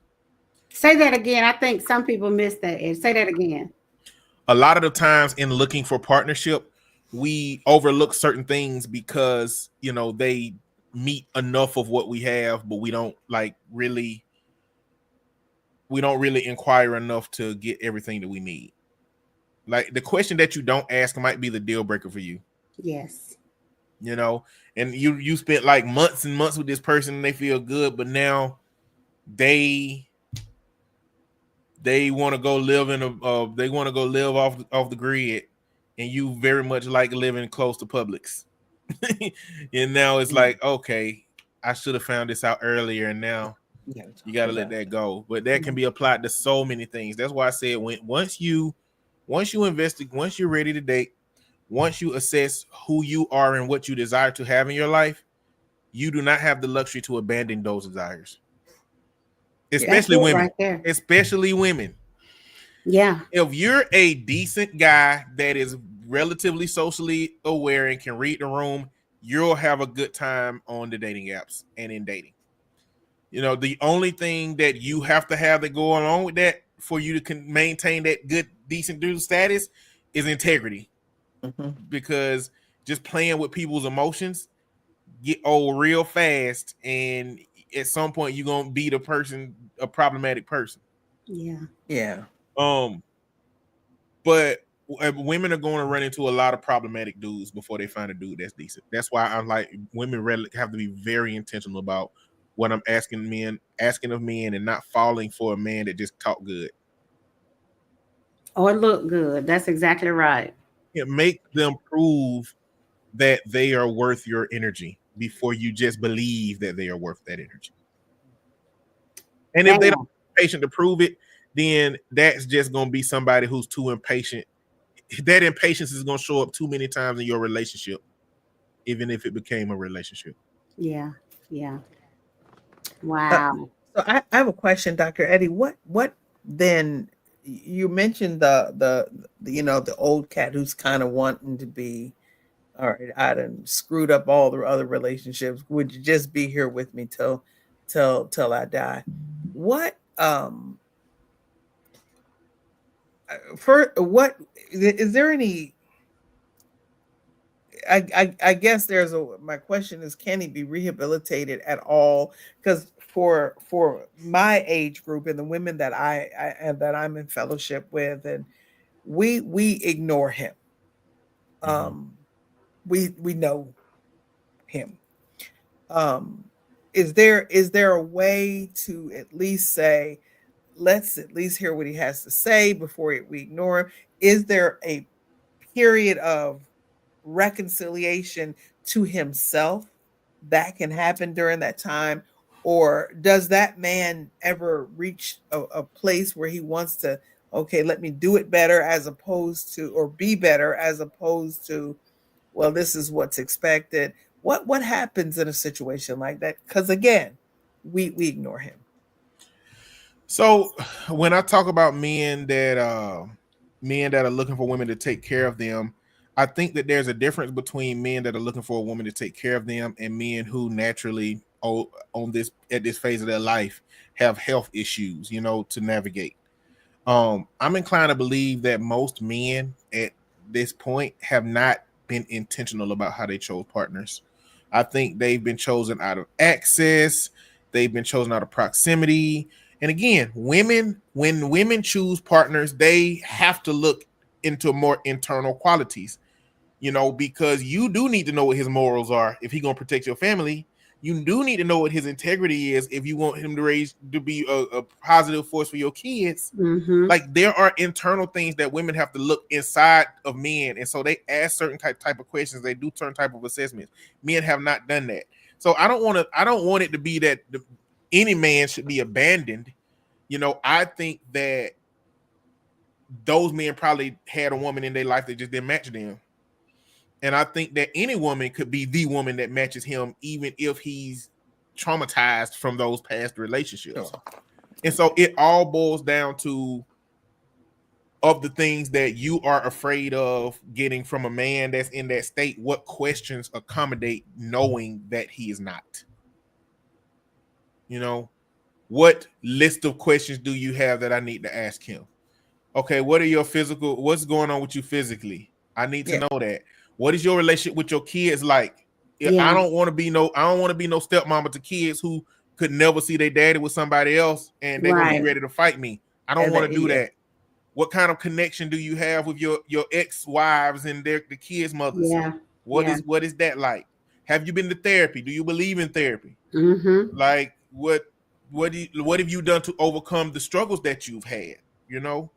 Say that again. I think some people miss that. Ed. Say that again. A lot of the times in looking for partnership, we overlook certain things because they meet enough of what we have, but we don't really inquire enough to get everything that we need. Like the question that you don't ask might be the deal breaker for you. Yes. you know and you spent like months and months with this person and they feel good, but now they want to go live in a they want to go live off the grid, and you very much like living close to Publix. And now it's like, okay, I should have found this out earlier, and now Yeah, we you talked got to let about that that. go. But that can be applied to so many things. That's why I said once you investigate, once you're ready to date, once you assess who you are and what you desire to have in your life, you do not have the luxury to abandon those desires. Yeah. That's Especially it women. right there. Especially women. Yeah. If you're a decent guy that is relatively socially aware and can read the room, you'll have a good time on the dating apps and in dating. The only thing that you have to have that go along with that for you to maintain that good, decent dude status is integrity. Mhm. Because just playing with people's emotions get old real fast, and at some point you're gonna be a problematic person. Yeah. Yeah. Um, but women are going to run into a lot of problematic dudes before they find a dude that's decent. That's why I'm like, women really have to be very intentional about what I'm asking of men, and not falling for a man that just talk good. Or look good. That's exactly right. It make them prove that they are worth your energy before you just believe that they are worth that energy. And if they don't Bam. have patient to prove it, then that's just going to be somebody who's too impatient. That impatience is going to show up too many times in your relationship, even if it became a relationship. Yeah. Yeah. Uh, Wow. so I have a question, Dr. Eddie. What then? You mentioned the old cat who's kind of wanting to be, all right, I done screwed up all the other relationships. Would you just be here with me till I die? What for what is there any I guess there's a my question is, can he be rehabilitated at all? Because for my age group and the women that I and that I'm in fellowship with, and we ignore him. Mhm. Um, we know him. Um, is there a way to at least say, let's at least hear what he has to say before we ignore him? Is there a period of reconciliation to himself that can happen during that time? Or does that man ever reach a place where he wants to, okay, let me do it better, as opposed to, or be better, as opposed to, well, this is what's expected? What happens in a situation like that? Because again, we ignore him. So when I talk about men that are looking for women to take care of them, I think that there's a difference between men that are looking for a woman to take care of them and men who naturally on this at this phase of their life have health issues, to navigate. I'm inclined to believe that most men at this point have not been intentional about how they chose partners. I think they've been chosen out of access, they've been chosen out of proximity. And again, when women choose partners, they have to look into more internal qualities, because you do need to know what his morals are if he's gonna protect your family. You do need to know what his integrity is if you want him to be a positive force for your kids. Mm-hmm. Like there are internal things that women have to look inside of men, and so they ask certain type of questions. They do certain type of assessments. Men have not done that, so I don't want it to be that any man should be abandoned. I think that those men probably had a woman in their life that just didn't match them. And I think that any woman could be the woman that matches him, even if he's traumatized from those past relationships. Sure. And so it all boils down to of the things that you are afraid of getting from a man that's in that state, what questions accommodate knowing that he is not? You know, what list of questions do you have that I need to ask him? Okay, what are your what's going on with you physically? I need to Yeah. know that. What is your relationship with your kids like? I Yeah. don't want to be no stepmama to kids who could never see their daddy with somebody else and they're gonna be Right. ready to fight me. I don't And want that, to do yeah. that. What kind of connection do you have with your ex-wives and the kids' mothers? Yeah. What Yeah. is that like? Have you been to therapy? Do you believe in therapy? Mm-hmm. Like what have you done to overcome the struggles that you've had? You know,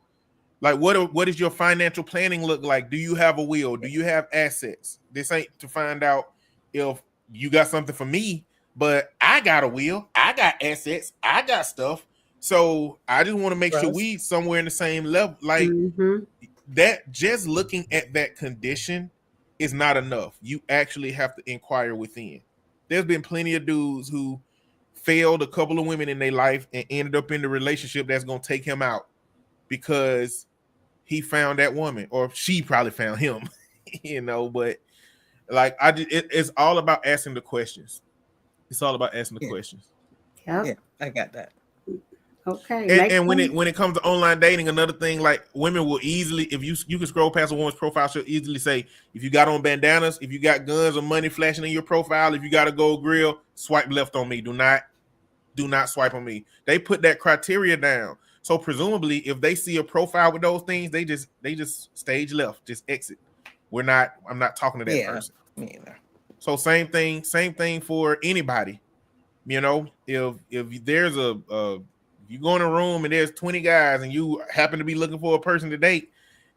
like what is your financial planning look like? Do you have a will? Do you have assets? This ain't to find out if you got something for me, but I got a will, I got assets, I got stuff. So I just want to make sure Trust. we somewhere in the same level. Like Mm-hmm. that, just looking at that condition is not enough. You actually have to inquire within. There's been plenty of dudes who failed a couple of women in their life and ended up in the relationship that's going to take him out because he found that woman, or she probably found him. You know, but like it's all about asking the questions. It's all about asking the Yeah. questions. Yep. Yeah. I got that. Okay. And, Make and when it them. when it comes to online dating, another thing, like women will easily, if you can scroll past a woman's profile, she'll easily say, if you got on bandanas, if you got guns or money flashing in your profile, if you got a gold grill, swipe left on me. Do not swipe on me. They put that criteria down. So presumably, if they see a profile with those things, they just stage left, just exit. I'm not talking to that Yeah. person. Me either. So same thing for anybody. You know, if there's if you go in a room and there's 20 guys and you happen to be looking for a person to date,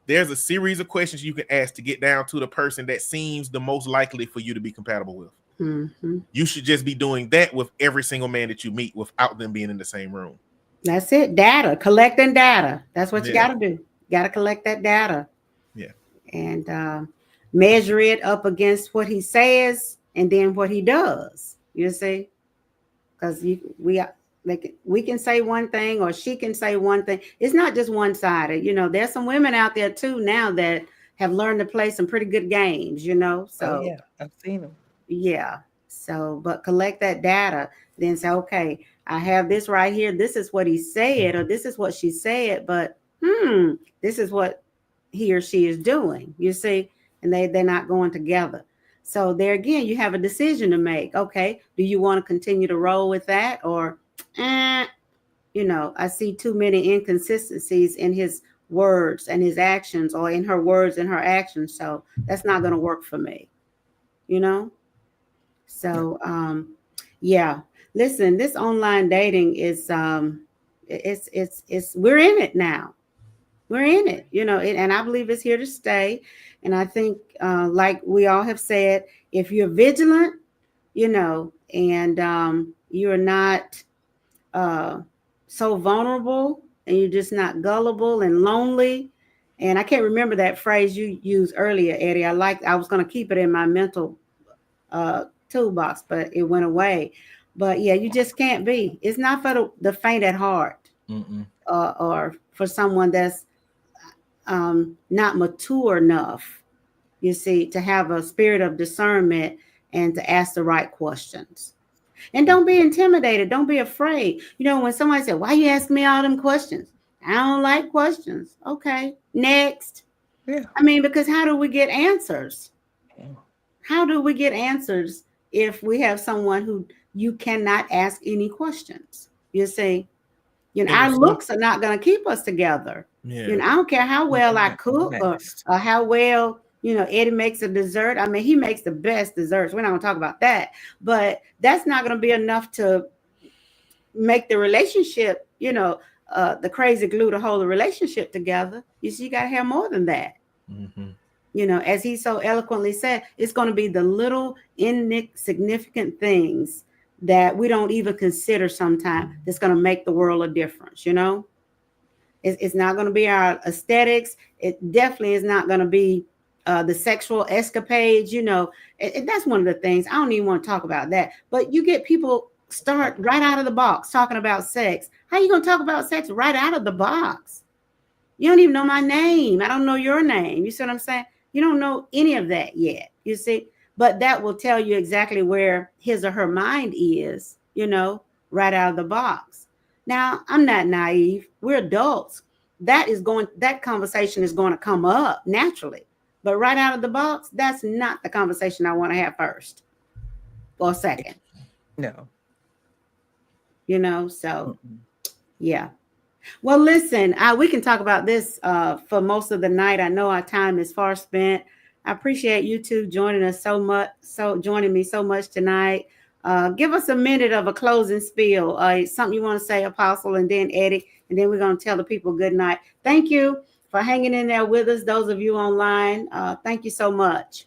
there's a series of questions you can ask to get down to the person that seems the most likely for you to be compatible with. Mm-hmm. You should just be doing that with every single man that you meet without them being in the same room. That's it. Data. Collecting data. That's what you Yeah. got to do. You got to collect that data Yeah. and measure it up against what he says and then what he does. You see, because we can say one thing or she can say one thing. It's not just one sided. You know, there's some women out there too now that have learned to play some pretty good games. You know, Oh so yeah. I've seen them. yeah. So, but collect that data, then say, okay, I have this right here. This is what he said, or this is what she said, but this is what he or she is doing. You see, and they're not going together. So there again, you have a decision to make. Okay, do you want to continue to roll with that, or eh, I see too many inconsistencies in his words and his actions, or in her words and her actions. So that's not going to work for me. You know. Yeah. So yeah. Listen, this online dating is it's we're in it now. We're in it, and I believe it's here to stay. And I think like we all have said, if you're vigilant, and you're not uh so vulnerable and you're just not gullible and lonely. And I can't remember that phrase you used earlier, Eddie. I was going to keep it in my mental toolbox, but it went away. But yeah, you just can't be. It's not for the faint at heart, Mm-mm. or for someone that's not mature enough, you see, to have a spirit of discernment and to ask the right questions. And don't be intimidated. Don't be afraid. When somebody said, "Why you ask me all them questions?" I don't like questions. Okay, next. Yeah. I mean, because how do we get answers? Yeah. How do we get answers if we have someone who you cannot ask any questions? You see, And our if some, looks are not going to keep us together. yeah, I don't care how well I cook, or, Next. or how well, Eddie makes a dessert. I mean, he makes the best desserts. We're not going to talk about that. But that's not going to be enough to make the relationship, the crazy glue to hold the relationship together. You see, you got to have more than that. mm-hmm. As he so eloquently said, it's going to be the little insignificant things that we don't even consider sometimes that's going to make the world a difference. It's not going to be our aesthetics. It definitely is not going to be the sexual escapades. And that's one of the things. I don't even want to talk about that. But you get people start right out of the box talking about sex. How you gonna talk about sex right out of the box? You don't even know my name. I don't know your name. You see what I'm saying? You don't know any of that yet. You see, but that will tell you exactly where his or her mind is, right out of the box. Now, I'm not naive. We're adults. That conversation is going to come up naturally. But right out of the box, that's not the conversation I want to have first or second, No. so Mm-mm. yeah. Well, listen, we can talk about this for most of the night. I know our time is far spent. I appreciate you two joining us so much, joining me so much tonight. Give us a minute of a closing spiel, something you want to say, Apostle, and then Eddie, and then we're going to tell the people good night. Thank you for hanging in there with us, those of you online. Thank you so much.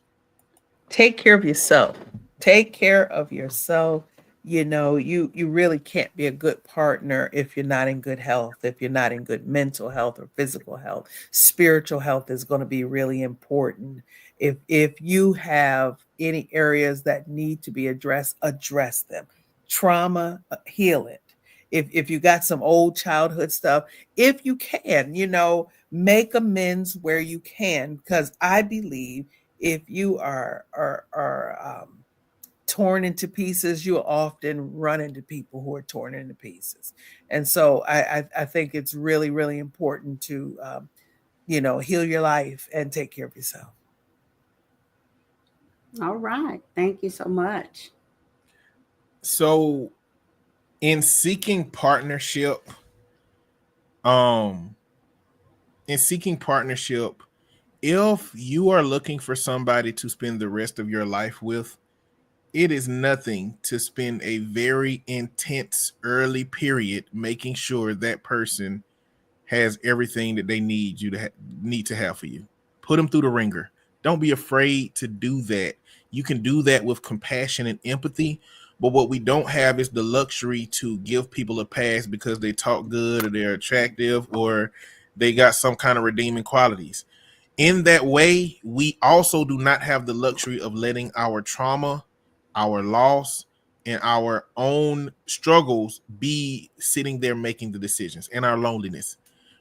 Take care of yourself. Take care of yourself. You really can't be a good partner if you're not in good health, if you're not in good mental health or physical health. Spiritual health is going to be really important. If you have any areas that need to be addressed, address them. Trauma, heal it. If you got some old childhood stuff, if you can, make amends where you can, because I believe if you are torn into pieces, you'll often run into people who are torn into pieces. And so I think it's really, really important to, heal your life and take care of yourself. All right. Thank you so much. So in seeking partnership, um, in seeking partnership, if you are looking for somebody to spend the rest of your life with, it is nothing to spend a very intense early period making sure that person has everything that they need to have for you. Put them through the ringer. Don't be afraid to do that. You can do that with compassion and empathy. But what we don't have is the luxury to give people a pass because they talk good or they're attractive or they got some kind of redeeming qualities. In that way, we also do not have the luxury of letting our trauma, our loss, and our own struggles be sitting there making the decisions, and our loneliness.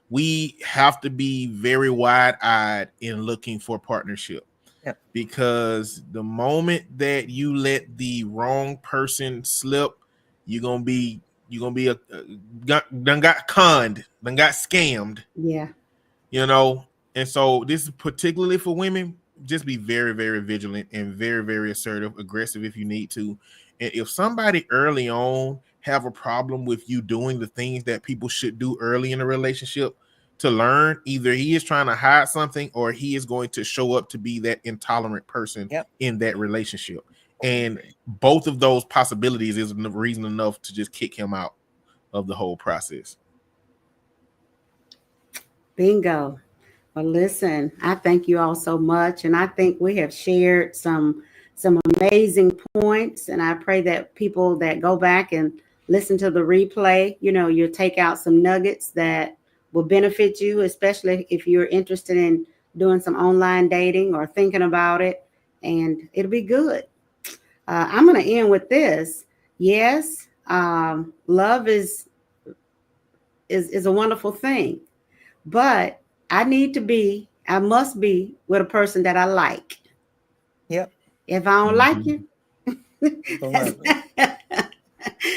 We have to be very wide-eyed in looking for partnership, Yep. because the moment that you let the wrong person slip, you're gonna be done got conned, done got scammed, Yeah. you know. And so this is particularly for women. Just be very, very vigilant and very, very assertive, aggressive if you need to. And if somebody early on have a problem with you doing the things that people should do early in a relationship, to learn, either he is trying to hide something or he is going to show up to be that intolerant person Yep. in that relationship. And both of those possibilities is reason enough to just kick him out of the whole process. Bingo. Well, listen, I thank you all so much, and I think we have shared some amazing points. And I pray that people that go back and listen to the replay, you'll take out some nuggets that will benefit you, especially if you're interested in doing some online dating or thinking about it, and it'll be good. I'm going to end with this. Yes, love is a wonderful thing, but I must be with a person that I like. Yep. If I don't like you, that's Beloved.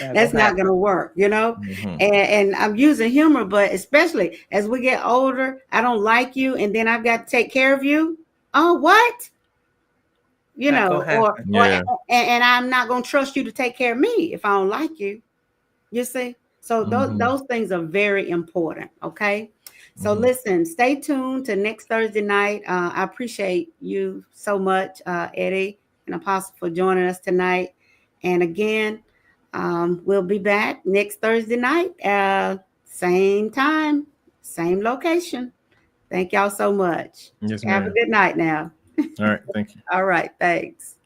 Not that's gonna not happen. gonna work, Mhm. And I'm using humor, but especially as we get older, I don't like you, and then I've got to take care of you. Oh, what? Not gonna happen. Or Yeah. and I'm not gonna trust you to take care of me if I don't like you. You see? So Mhm. those things are very important. Okay. So Mhm. listen, stay tuned to next Thursday night. I appreciate you so much, Eddie and Apostle, for joining us tonight. And again, we'll be back next Thursday night, same time, same location. Thank y'all so much. Yes, Have a ma'am. good night now. All right. Thank you. All right. Thanks.